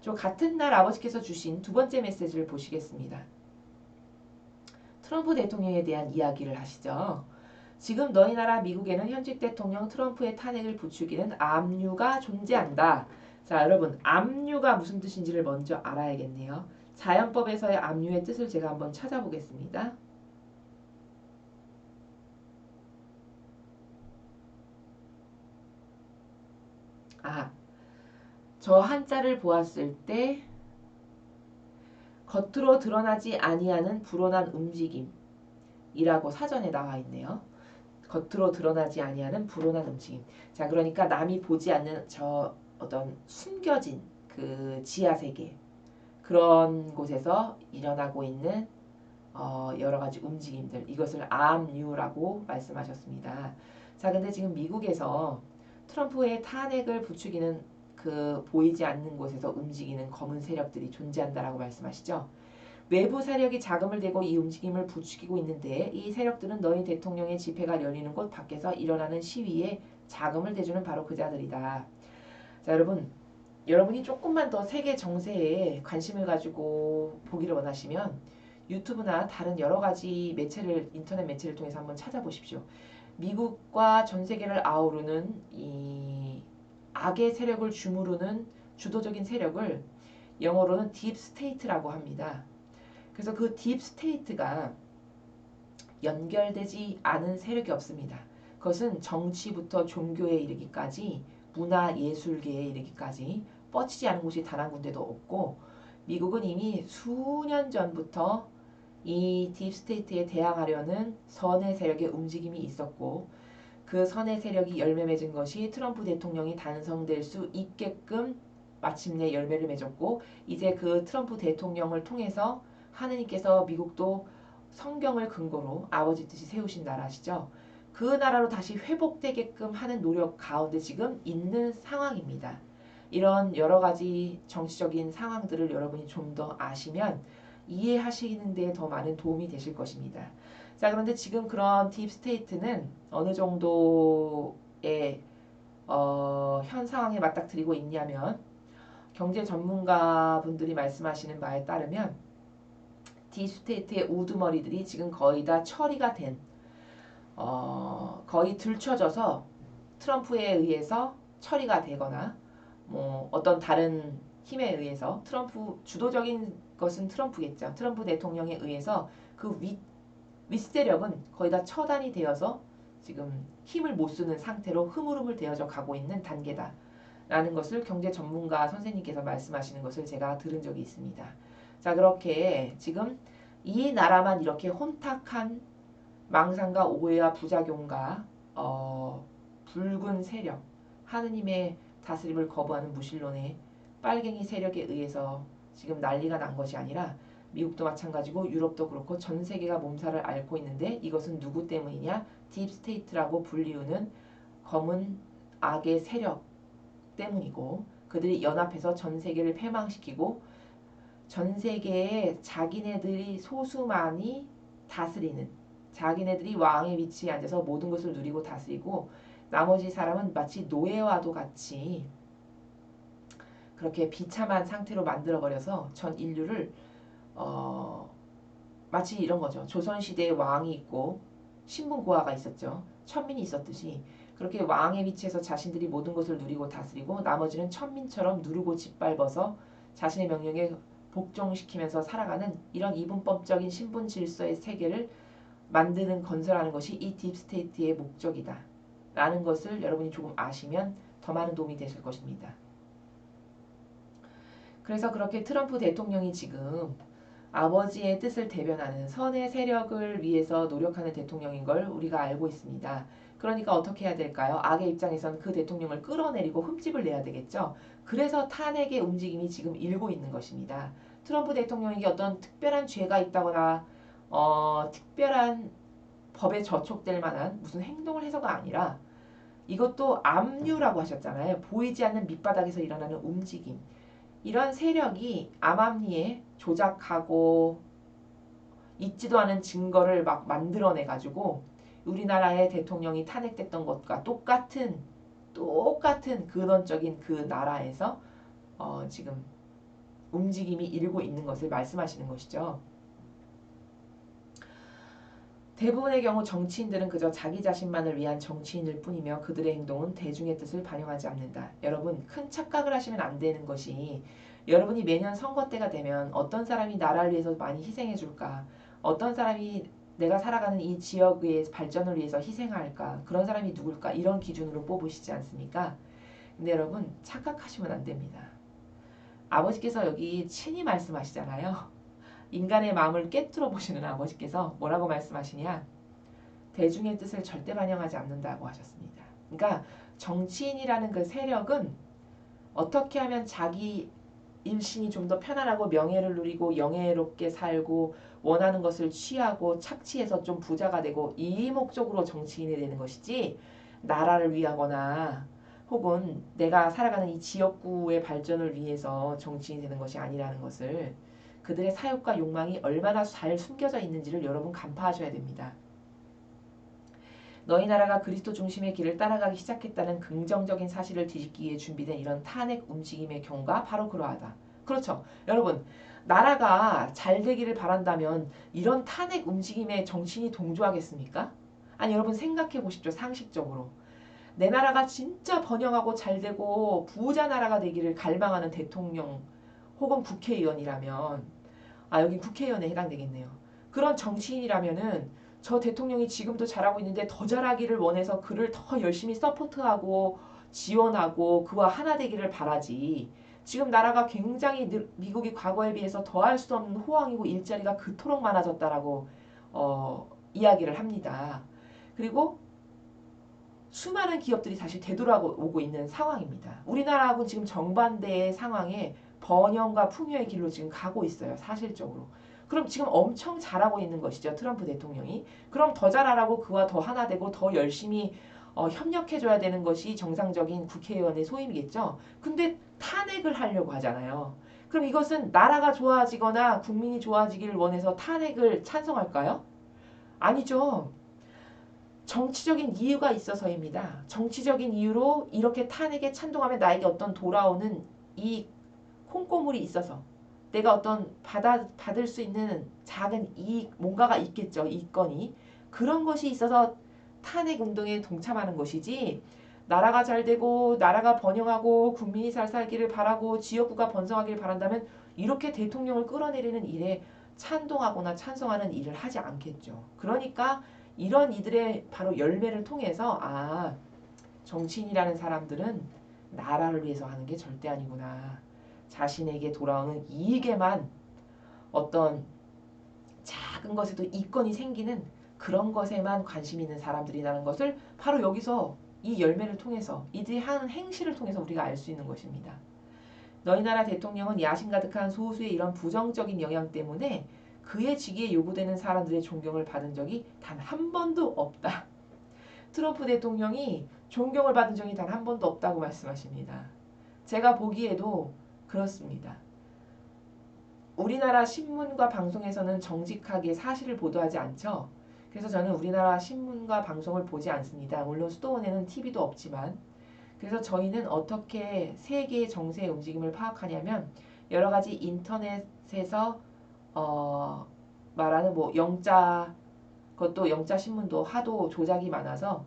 저 같은 날 아버지께서 주신 두 번째 메시지를 보시겠습니다. 트럼프 대통령에 대한 이야기를 하시죠. 지금 너희 나라 미국에는 현직 대통령 트럼프의 탄핵을 부추기는 압류가 존재한다. 자, 여러분 압류가 무슨 뜻인지를 먼저 알아야겠네요. 자연법에서의 압류의 뜻을 제가 한번 찾아보겠습니다. 저 한자를 보았을 때 겉으로 드러나지 아니하는 불온한 움직임이라고 사전에 나와 있네요. 겉으로 드러나지 아니하는 불온한 움직임. 자, 그러니까 남이 보지 않는 저 어떤 숨겨진 그 지하 세계 그런 곳에서 일어나고 있는 여러 가지 움직임들 이것을 암유라고 말씀하셨습니다. 자, 근데 지금 미국에서 트럼프의 탄핵을 부추기는 그 보이지 않는 곳에서 움직이는 검은 세력들이 존재한다라고 말씀하시죠. 외부 세력이 자금을 대고 이 움직임을 부추기고 있는데 이 세력들은 너희 대통령의 집회가 열리는 곳 밖에서 일어나는 시위에 자금을 대주는 바로 그 자들이다. 자, 여러분이 조금만 더 세계 정세에 관심을 가지고 보기를 원하시면 유튜브나 다른 여러 가지 매체를 인터넷 매체를 통해서 한번 찾아보십시오. 미국과 전 세계를 아우르는 이 악의 세력을 주무르는 주도적인 세력을 영어로는 딥 스테이트라고 합니다. 그래서 그 딥 스테이트가 연결되지 않은 세력이 없습니다. 그것은 정치부터 종교에 이르기까지 문화 예술계에 이르기까지 뻗치지 않은 곳이 단 한 군데도 없고 미국은 이미 수년 전부터 이 딥스테이트에 대항하려는 선의 세력의 움직임이 있었고 그 선의 세력이 열매 맺은 것이 트럼프 대통령이 당선될 수 있게끔 마침내 열매를 맺었고 이제 그 트럼프 대통령을 통해서 하느님께서 미국도 성경을 근거로 아버지 뜻이 세우신 나라시죠. 그 나라로 다시 회복되게끔 하는 노력 가운데 지금 있는 상황입니다. 이런 여러 가지 정치적인 상황들을 여러분이 좀 더 아시면 이해하시는 데 더 많은 도움이 되실 것입니다. 자, 그런데 지금 그런 딥스테이트는 어느 정도의 현 상황에 맞닥뜨리고 있냐면 경제 전문가분들이 말씀하시는 바에 따르면 딥스테이트의 우두머리들이 지금 거의 다 처리가 된 거의 들춰져서 트럼프에 의해서 처리가 되거나 뭐 어떤 다른 힘에 의해서 트럼프 주도적인 것은 트럼프겠죠. 트럼프 대통령에 의해서 그 윗세력은 거의 다 처단이 되어서 지금 힘을 못 쓰는 상태로 흐물흐물 되어져 가고 있는 단계다. 라는 것을 경제 전문가 선생님께서 말씀하시는 것을 제가 들은 적이 있습니다. 자, 그렇게 지금 이 나라만 이렇게 혼탁한 망상과 오해와 부작용과 붉은 세력, 하느님의 다스림을 거부하는 무신론의 빨갱이 세력에 의해서 지금 난리가 난 것이 아니라 미국도 마찬가지고 유럽도 그렇고 전 세계가 몸살을 앓고 있는데 이것은 누구 때문이냐? 딥스테이트라고 불리우는 검은 악의 세력 때문이고 그들이 연합해서 전 세계를 패망시키고 전 세계에 자기네들이 소수만이 다스리는 자기네들이 왕의 위치에 앉아서 모든 것을 누리고 다스리고 나머지 사람은 마치 노예와도 같이 그렇게 비참한 상태로 만들어버려서 전 인류를 마치 이런 거죠. 조선시대에 왕이 있고 신분고하가 있었죠. 천민이 있었듯이 그렇게 왕의 위치에서 자신들이 모든 것을 누리고 다스리고 나머지는 천민처럼 누르고 짓밟아서 자신의 명령에 복종시키면서 살아가는 이런 이분법적인 신분 질서의 세계를 만드는 건설하는 것이 이 딥스테이트의 목적이다. 라는 것을 여러분이 조금 아시면 더 많은 도움이 되실 것입니다. 그래서 그렇게 트럼프 대통령이 지금 아버지의 뜻을 대변하는 선의 세력을 위해서 노력하는 대통령인 걸 우리가 알고 있습니다. 그러니까 어떻게 해야 될까요? 악의 입장에선 그 대통령을 끌어내리고 흠집을 내야 되겠죠. 그래서 탄핵의 움직임이 지금 일고 있는 것입니다. 트럼프 대통령에게 어떤 특별한 죄가 있다거나 특별한 법에 저촉될 만한 무슨 행동을 해서가 아니라 이것도 압류라고 하셨잖아요. 보이지 않는 밑바닥에서 일어나는 움직임. 이런 세력이 암암리에 조작하고 있지도 않은 증거를 막 만들어내가지고 우리나라의 대통령이 탄핵됐던 것과 똑같은 근원적인 그 나라에서 지금 움직임이 일고 있는 것을 말씀하시는 것이죠. 대부분의 경우 정치인들은 그저 자기 자신만을 위한 정치인일 뿐이며 그들의 행동은 대중의 뜻을 반영하지 않는다. 여러분, 큰 착각을 하시면 안 되는 것이 여러분이 매년 선거 때가 되면 어떤 사람이 나라를 위해서 많이 희생해 줄까? 어떤 사람이 내가 살아가는 이 지역의 발전을 위해서 희생할까? 그런 사람이 누굴까? 이런 기준으로 뽑으시지 않습니까? 근데 여러분, 착각하시면 안 됩니다. 아버지께서 여기 친히 말씀하시잖아요. 인간의 마음을 꿰뚫어 보시는 아버지께서 뭐라고 말씀하시냐? 대중의 뜻을 절대 반영하지 않는다고 하셨습니다. 그러니까 정치인이라는 그 세력은 어떻게 하면 자기 일신이 좀 더 편안하고 명예를 누리고 영예롭게 살고 원하는 것을 취하고 착취해서 좀 부자가 되고 이 목적으로 정치인이 되는 것이지 나라를 위하거나 혹은 내가 살아가는 이 지역구의 발전을 위해서 정치인이 되는 것이 아니라는 것을 그들의 사욕과 욕망이 얼마나 잘 숨겨져 있는지를 여러분 간파하셔야 됩니다. 너희 나라가 그리스도 중심의 길을 따라가기 시작했다는 긍정적인 사실을 뒤집기 위해 준비된 이런 탄핵 움직임의 경우가 바로 그러하다. 그렇죠. 여러분, 나라가 잘 되기를 바란다면 이런 탄핵 움직임에 정치인이 동조하겠습니까? 아니, 여러분 생각해 보십시오. 상식적으로. 내 나라가 진짜 번영하고 잘 되고 부자 나라가 되기를 갈망하는 대통령 혹은 국회의원이라면 여기 국회의원에 해당되겠네요. 그런 정치인이라면은 저 대통령이 지금도 잘하고 있는데 더 잘하기를 원해서 그를 더 열심히 서포트하고 지원하고 그와 하나 되기를 바라지. 지금 나라가 굉장히 미국이 과거에 비해서 더할 수 없는 호황이고 일자리가 그토록 많아졌다라고 이야기를 합니다. 그리고 수많은 기업들이 다시 되돌아오고 있는 상황입니다. 우리나라하고는 지금 정반대의 상황에 번영과 풍요의 길로 지금 가고 있어요. 사실적으로. 그럼 지금 엄청 잘하고 있는 것이죠. 트럼프 대통령이. 그럼 더 잘하라고 그와 더 하나 되고 더 열심히 협력해줘야 되는 것이 정상적인 국회의원의 소임이겠죠. 근데 탄핵을 하려고 하잖아요. 그럼 이것은 나라가 좋아지거나 국민이 좋아지기를 원해서 탄핵을 찬성할까요? 아니죠. 정치적인 이유가 있어서입니다. 정치적인 이유로 이렇게 탄핵에 찬동하면 나에게 어떤 돌아오는 이 콩고물이 있어서 내가 어떤 받을 수 있는 작은 이익 뭔가가 있겠죠. 이건이. 그런 것이 있어서 탄핵 운동에 동참하는 것이지 나라가 잘 되고 나라가 번영하고 국민이 잘 살기를 바라고 지역구가 번성하기를 바란다면 이렇게 대통령을 끌어내리는 일에 찬동하거나 찬성하는 일을 하지 않겠죠. 그러니까 이런 이들의 바로 열매를 통해서 정치인이라는 사람들은 나라를 위해서 하는 게 절대 아니구나. 자신에게 돌아오는 이익에만 어떤 작은 것에도 이권이 생기는 그런 것에만 관심 있는 사람들이라는 것을 바로 여기서 이 열매를 통해서 이들이 하는 행실을 통해서 우리가 알 수 있는 것입니다. 너희 나라 대통령은 야심 가득한 소수의 이런 부정적인 영향 때문에 그의 직위에 요구되는 사람들의 존경을 받은 적이 단 한 번도 없다. 트럼프 대통령이 존경을 받은 적이 단 한 번도 없다고 말씀하십니다. 제가 보기에도 그렇습니다. 우리나라 신문과 방송에서는 정직하게 사실을 보도하지 않죠. 그래서 저는 우리나라 신문과 방송을 보지 않습니다. 물론 수도원에는 TV도 없지만. 그래서 저희는 어떻게 세계의 정세의 움직임을 파악하냐면 여러 가지 인터넷에서 말하는 뭐 영자, 그것도 영자 신문도 하도 조작이 많아서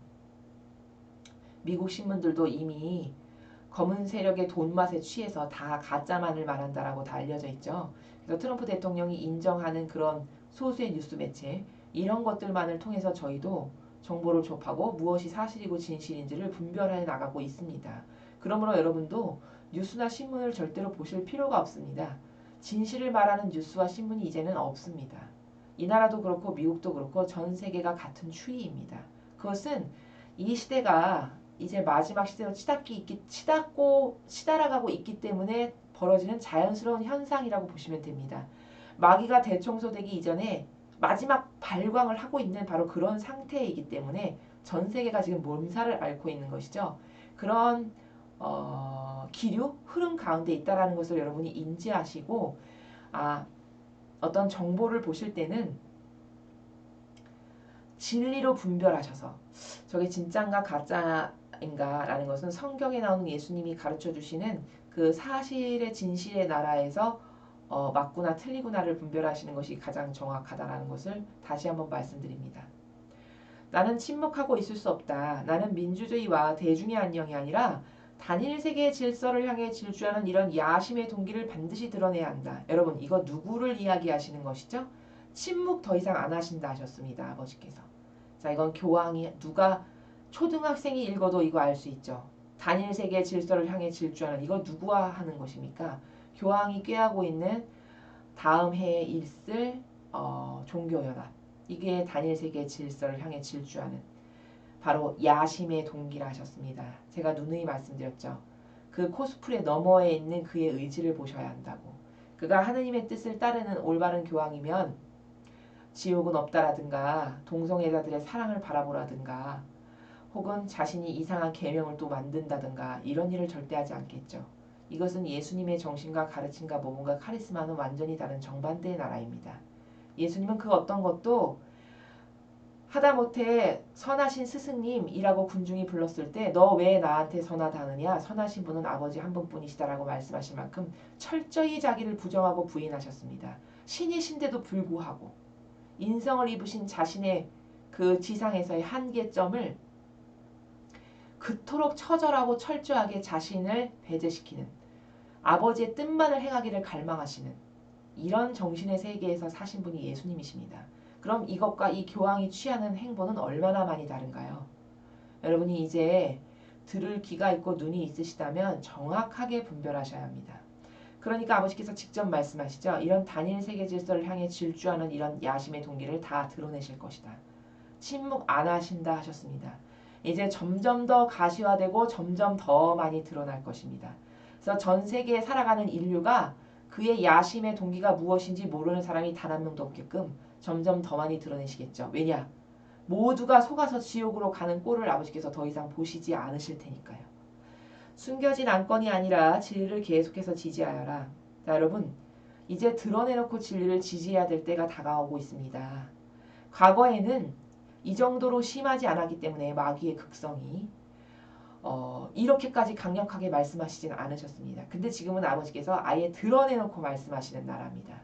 미국 신문들도 이미 검은 세력의 돈맛에 취해서 다 가짜만을 말한다라고 다 알려져 있죠. 그래서 트럼프 대통령이 인정하는 그런 소수의 뉴스 매체 이런 것들만을 통해서 저희도 정보를 접하고 무엇이 사실이고 진실인지를 분별해 나가고 있습니다. 그러므로 여러분도 뉴스나 신문을 절대로 보실 필요가 없습니다. 진실을 말하는 뉴스와 신문이 이제는 없습니다. 이 나라도 그렇고 미국도 그렇고 전 세계가 같은 추이입니다. 그것은 이 시대가 이제 마지막 시대로 치달아가고 있기 때문에 벌어지는 자연스러운 현상이라고 보시면 됩니다. 마귀가 대청소되기 이전에 마지막 발광을 하고 있는 바로 그런 상태이기 때문에 전 세계가 지금 몸살을 앓고 있는 것이죠. 그런 기류, 흐름 가운데 있다는 것을 여러분이 인지하시고 어떤 정보를 보실 때는 진리로 분별하셔서 저게 진짜인가 가짜인가라는 것은 성경에 나오는 예수님이 가르쳐 주시는 그 사실의 진실의 나라에서 맞구나 틀리구나를 분별하시는 것이 가장 정확하다라는 것을 다시 한번 말씀드립니다. 나는 침묵하고 있을 수 없다. 나는 민주주의와 대중의 안녕이 아니라 단일 세계의 질서를 향해 질주하는 이런 야심의 동기를 반드시 드러내야 한다. 여러분 이거 누구를 이야기하시는 것이죠? 침묵 더 이상 안 하신다 하셨습니다. 아버지께서. 자 이건 교황이 누가 초등학생이 읽어도 이거 알 수 있죠. 단일 세계의 질서를 향해 질주하는 이거 누구와 하는 것입니까? 교황이 꾀하고 있는 다음 해에 있을 종교연합. 이게 단일 세계의 질서를 향해 질주하는 바로 야심의 동기라 하셨습니다. 제가 누누이 말씀드렸죠. 그 코스프레 너머에 있는 그의 의지를 보셔야 한다고. 그가 하느님의 뜻을 따르는 올바른 교황이면 지옥은 없다라든가 동성애자들의 사랑을 바라보라든가 혹은 자신이 이상한 계명을 또 만든다든가 이런 일을 절대 하지 않겠죠. 이것은 예수님의 정신과 가르침과 모범과 카리스마는 완전히 다른 정반대의 나라입니다. 예수님은 그 어떤 것도 하다못해 선하신 스승님이라고 군중이 불렀을 때 너 왜 나한테 선하다 하느냐 선하신 분은 아버지 한 분뿐이시다라고 말씀하실 만큼 철저히 자기를 부정하고 부인하셨습니다. 신이신데도 불구하고 인성을 입으신 자신의 그 지상에서의 한계점을 그토록 처절하고 철저하게 자신을 배제시키는 아버지의 뜻만을 행하기를 갈망하시는 이런 정신의 세계에서 사신 분이 예수님이십니다. 그럼 이것과 이 교황이 취하는 행보는 얼마나 많이 다른가요? 여러분이 이제 들을 귀가 있고 눈이 있으시다면 정확하게 분별하셔야 합니다. 그러니까 아버지께서 직접 말씀하시죠. 이런 단일 세계 질서를 향해 질주하는 이런 야심의 동기를 다 드러내실 것이다. 침묵 안 하신다 하셨습니다. 이제 점점 더 가시화되고 점점 더 많이 드러날 것입니다. 그래서 전 세계에 살아가는 인류가 그의 야심의 동기가 무엇인지 모르는 사람이 단 한 명도 없게끔 점점 더 많이 드러내시겠죠. 왜냐? 모두가 속아서 지옥으로 가는 꼴을 아버지께서 더 이상 보시지 않으실 테니까요. 숨겨진 안건이 아니라 진리를 계속해서 지지하여라. 자, 여러분 이제 드러내놓고 진리를 지지해야 될 때가 다가오고 있습니다. 과거에는 이 정도로 심하지 않았기 때문에 마귀의 극성이 이렇게까지 강력하게 말씀하시진 않으셨습니다. 근데 지금은 아버지께서 아예 드러내놓고 말씀하시는 나라입니다.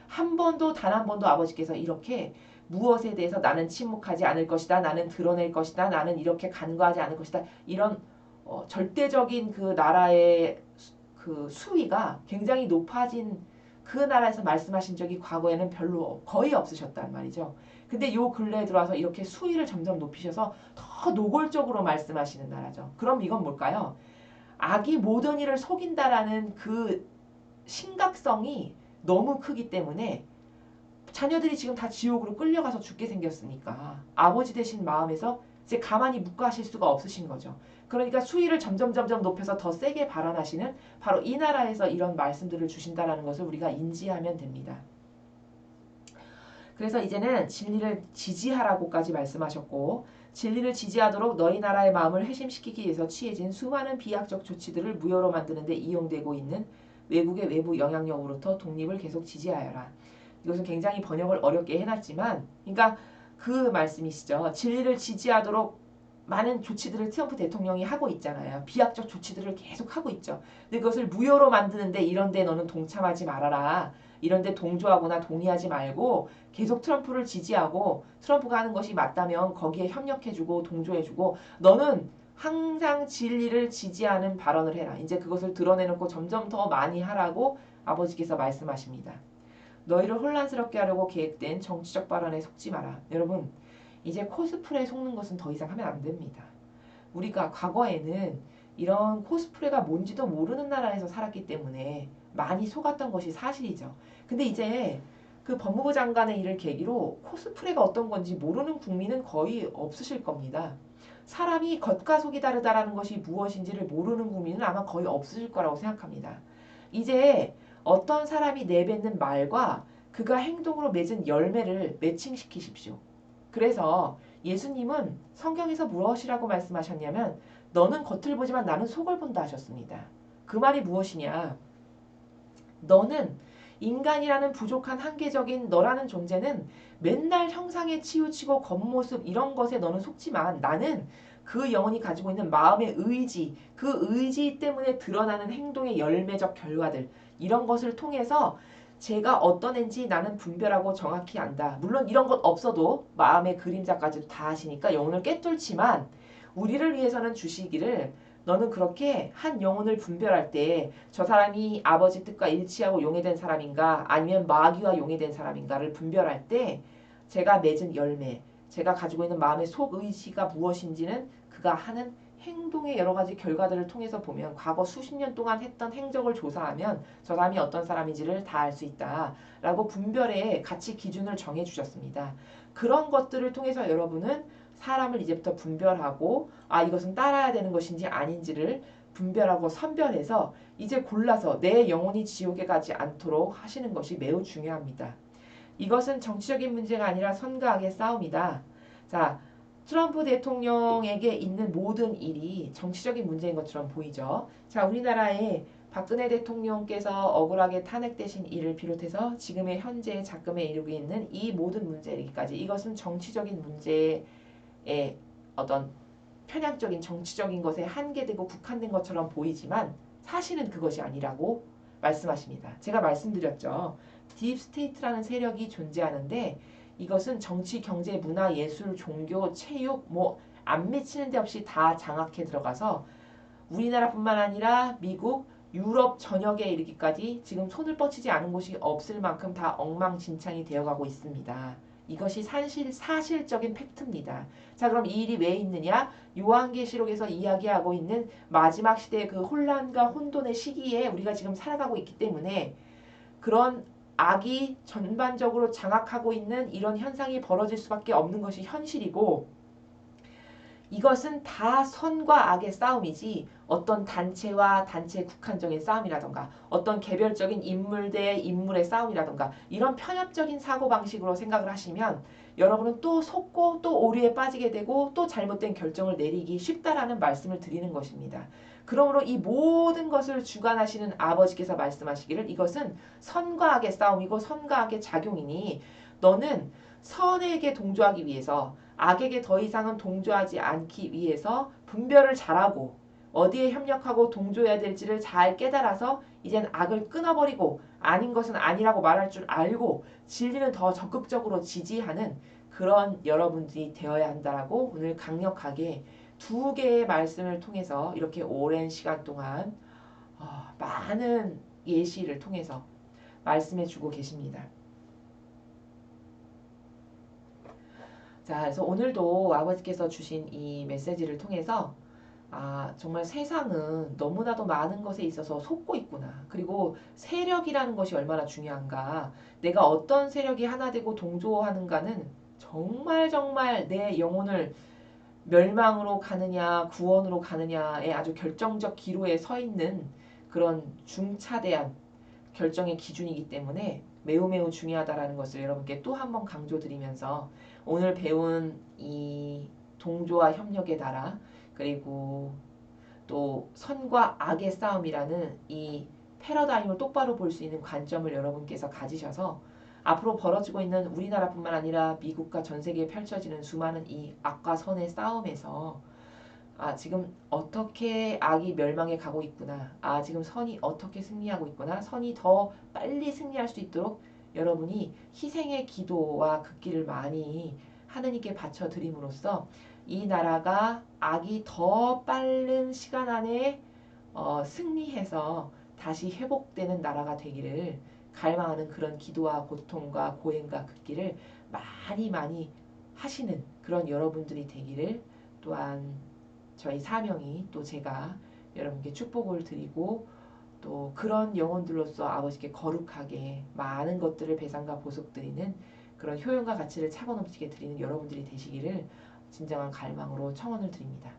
한 번도 단 한 번도 아버지께서 이렇게 무엇에 대해서 나는 침묵하지 않을 것이다. 나는 드러낼 것이다. 나는 이렇게 간과하지 않을 것이다. 이런 절대적인 그 나라의 그 수위가 굉장히 높아진 그 나라에서 말씀하신 적이 과거에는 별로 거의 없으셨단 말이죠. 근데 요 근래에 들어와서 이렇게 수위를 점점 높이셔서 더 노골적으로 말씀하시는 나라죠. 그럼 이건 뭘까요? 악이 모든 이를 속인다라는 그 심각성이 너무 크기 때문에 자녀들이 지금 다 지옥으로 끌려가서 죽게 생겼으니까 아버지 되신 마음에서 이제 가만히 묵고 하실 수가 없으신 거죠. 그러니까 수위를 점점 높여서 더 세게 발언하시는 바로 이 나라에서 이런 말씀들을 주신다라는 것을 우리가 인지하면 됩니다. 그래서 이제는 진리를 지지하라고까지 말씀하셨고 진리를 지지하도록 너희 나라의 마음을 회심시키기 위해서 취해진 수많은 비약적 조치들을 무효로 만드는 데 이용되고 있는 외국의 외부 영향력으로부터 독립을 계속 지지하여라. 이것은 굉장히 번역을 어렵게 해놨지만 그러니까 그 말씀이시죠. 진리를 지지하도록 많은 조치들을 트럼프 대통령이 하고 있잖아요. 비약적 조치들을 계속 하고 있죠. 근데 그것을 무효로 만드는데 이런데 너는 동참하지 말아라. 이런데 동조하거나 동의하지 말고 계속 트럼프를 지지하고 트럼프가 하는 것이 맞다면 거기에 협력해주고 동조해주고 너는 항상 진리를 지지하는 발언을 해라. 이제 그것을 드러내놓고 점점 더 많이 하라고 아버지께서 말씀하십니다. 너희를 혼란스럽게 하려고 계획된 정치적 발언에 속지 마라. 여러분, 이제 코스프레에 속는 것은 더 이상 하면 안 됩니다. 우리가 과거에는 이런 코스프레가 뭔지도 모르는 나라에서 살았기 때문에 많이 속았던 것이 사실이죠. 근데 이제 그 법무부 장관의 일을 계기로 코스프레가 어떤 건지 모르는 국민은 거의 없으실 겁니다. 사람이 겉과 속이 다르다라는 것이 무엇인지를 모르는 국민은 아마 거의 없으실 거라고 생각합니다. 이제 어떤 사람이 내뱉는 말과 그가 행동으로 맺은 열매를 매칭시키십시오. 그래서 예수님은 성경에서 무엇이라고 말씀하셨냐면 너는 겉을 보지만 나는 속을 본다 하셨습니다. 그 말이 무엇이냐? 너는 인간이라는 부족한 한계적인 너라는 존재는 맨날 형상에 치우치고 겉모습 이런 것에 너는 속지만 나는 그 영혼이 가지고 있는 마음의 의지, 그 의지 때문에 드러나는 행동의 열매적 결과들 이런 것을 통해서 제가 어떤 애인지 나는 분별하고 정확히 안다. 물론 이런 것 없어도 마음의 그림자까지도 다 아시니까 영혼을 꿰뚫지만 우리를 위해서는 주시기를 너는 그렇게 한 영혼을 분별할 때 저 사람이 아버지 뜻과 일치하고 용해된 사람인가 아니면 마귀와 용해된 사람인가를 분별할 때 제가 맺은 열매, 제가 가지고 있는 마음의 속의지가 무엇인지는 그가 하는 행동의 여러 가지 결과들을 통해서 보면 과거 수십 년 동안 했던 행적을 조사하면 저 사람이 어떤 사람인지를 다 알 수 있다라고 분별의 가치 기준을 정해 주셨습니다. 그런 것들을 통해서 여러분은 사람을 이제부터 분별하고 이것은 따라야 되는 것인지 아닌지를 분별하고 선별해서 이제 골라서 내 영혼이 지옥에 가지 않도록 하시는 것이 매우 중요합니다. 이것은 정치적인 문제가 아니라 선과 악의 싸움이다. 자, 트럼프 대통령에게 있는 모든 일이 정치적인 문제인 것처럼 보이죠. 자, 우리나라의 박근혜 대통령께서 억울하게 탄핵되신 일을 비롯해서 지금의 현재 작금에 이르고 있는 이 모든 문제이기까지 이것은 정치적인 문제의 어떤 편향적인 정치적인 것에 한계되고 국한된 것처럼 보이지만 사실은 그것이 아니라고 말씀하십니다. 제가 말씀드렸죠. 딥스테이트라는 세력이 존재하는데 이것은 정치, 경제, 문화, 예술, 종교, 체육 안 미치는 데 없이 다 장악해 들어가서 우리나라뿐만 아니라 미국, 유럽 전역에 이르기까지 지금 손을 뻗치지 않은 곳이 없을 만큼 다 엉망진창이 되어가고 있습니다. 이것이 사실적인 팩트입니다. 자, 그럼 이 일이 왜 있느냐? 요한계시록에서 이야기하고 있는 마지막 시대의 그 혼란과 혼돈의 시기에 우리가 지금 살아가고 있기 때문에 그런 악이 전반적으로 장악하고 있는 이런 현상이 벌어질 수밖에 없는 것이 현실이고 이것은 다 선과 악의 싸움이지 어떤 단체와 단체의 국한적인 싸움이라던가 어떤 개별적인 인물 대 인물의 싸움이라던가 이런 편협적인 사고방식으로 생각을 하시면 여러분은 또 속고 또 오류에 빠지게 되고 또 잘못된 결정을 내리기 쉽다라는 말씀을 드리는 것입니다. 그러므로 이 모든 것을 주관하시는 아버지께서 말씀하시기를 이것은 선과 악의 싸움이고 선과 악의 작용이니 너는 선에게 동조하기 위해서 악에게 더 이상은 동조하지 않기 위해서 분별을 잘하고 어디에 협력하고 동조해야 될지를 잘 깨달아서 이젠 악을 끊어버리고 아닌 것은 아니라고 말할 줄 알고 진리는 더 적극적으로 지지하는 그런 여러분들이 되어야 한다라고 오늘 강력하게 두 개의 말씀을 통해서 이렇게 오랜 시간 동안 많은 예시를 통해서 말씀해 주고 계십니다. 자, 그래서 오늘도 아버지께서 주신 이 메시지를 통해서 정말 세상은 너무나도 많은 것에 있어서 속고 있구나. 그리고 세력이라는 것이 얼마나 중요한가. 내가 어떤 세력이 하나 되고 동조하는가는 정말 내 영혼을 멸망으로 가느냐 구원으로 가느냐의 아주 결정적 기로에 서 있는 그런 중차대한 결정의 기준이기 때문에 매우 중요하다라는 것을 여러분께 또 한 번 강조드리면서 오늘 배운 이 동조와 협력의 나라 그리고 또 선과 악의 싸움이라는 이 패러다임을 똑바로 볼 수 있는 관점을 여러분께서 가지셔서 앞으로 벌어지고 있는 우리나라뿐만 아니라 미국과 전 세계에 펼쳐지는 수많은 이 악과 선의 싸움에서 지금 어떻게 악이 멸망해 가고 있구나. 지금 선이 어떻게 승리하고 있구나. 선이 더 빨리 승리할 수 있도록 여러분이 희생의 기도와 극기를 많이 하느님께 바쳐 드림으로써 이 나라가 악이 더 빠른 시간 안에 승리해서 다시 회복되는 나라가 되기를 갈망하는 그런 기도와 고통과 고행과 극기를 많이 많이 하시는 그런 여러분들이 되기를 또한 저희 사명이 또 제가 여러분께 축복을 드리고 또 그런 영혼들로서 아버지께 거룩하게 많은 것들을 배상과 보석 드리는 그런 효용과 가치를 차고 넘치게 드리는 여러분들이 되시기를 진정한 갈망으로 청원을 드립니다.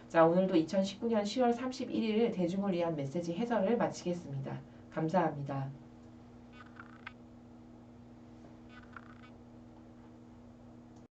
자, 오늘도 2019년 10월 31일 대중을 위한 메시지 해설을 마치겠습니다. 감사합니다.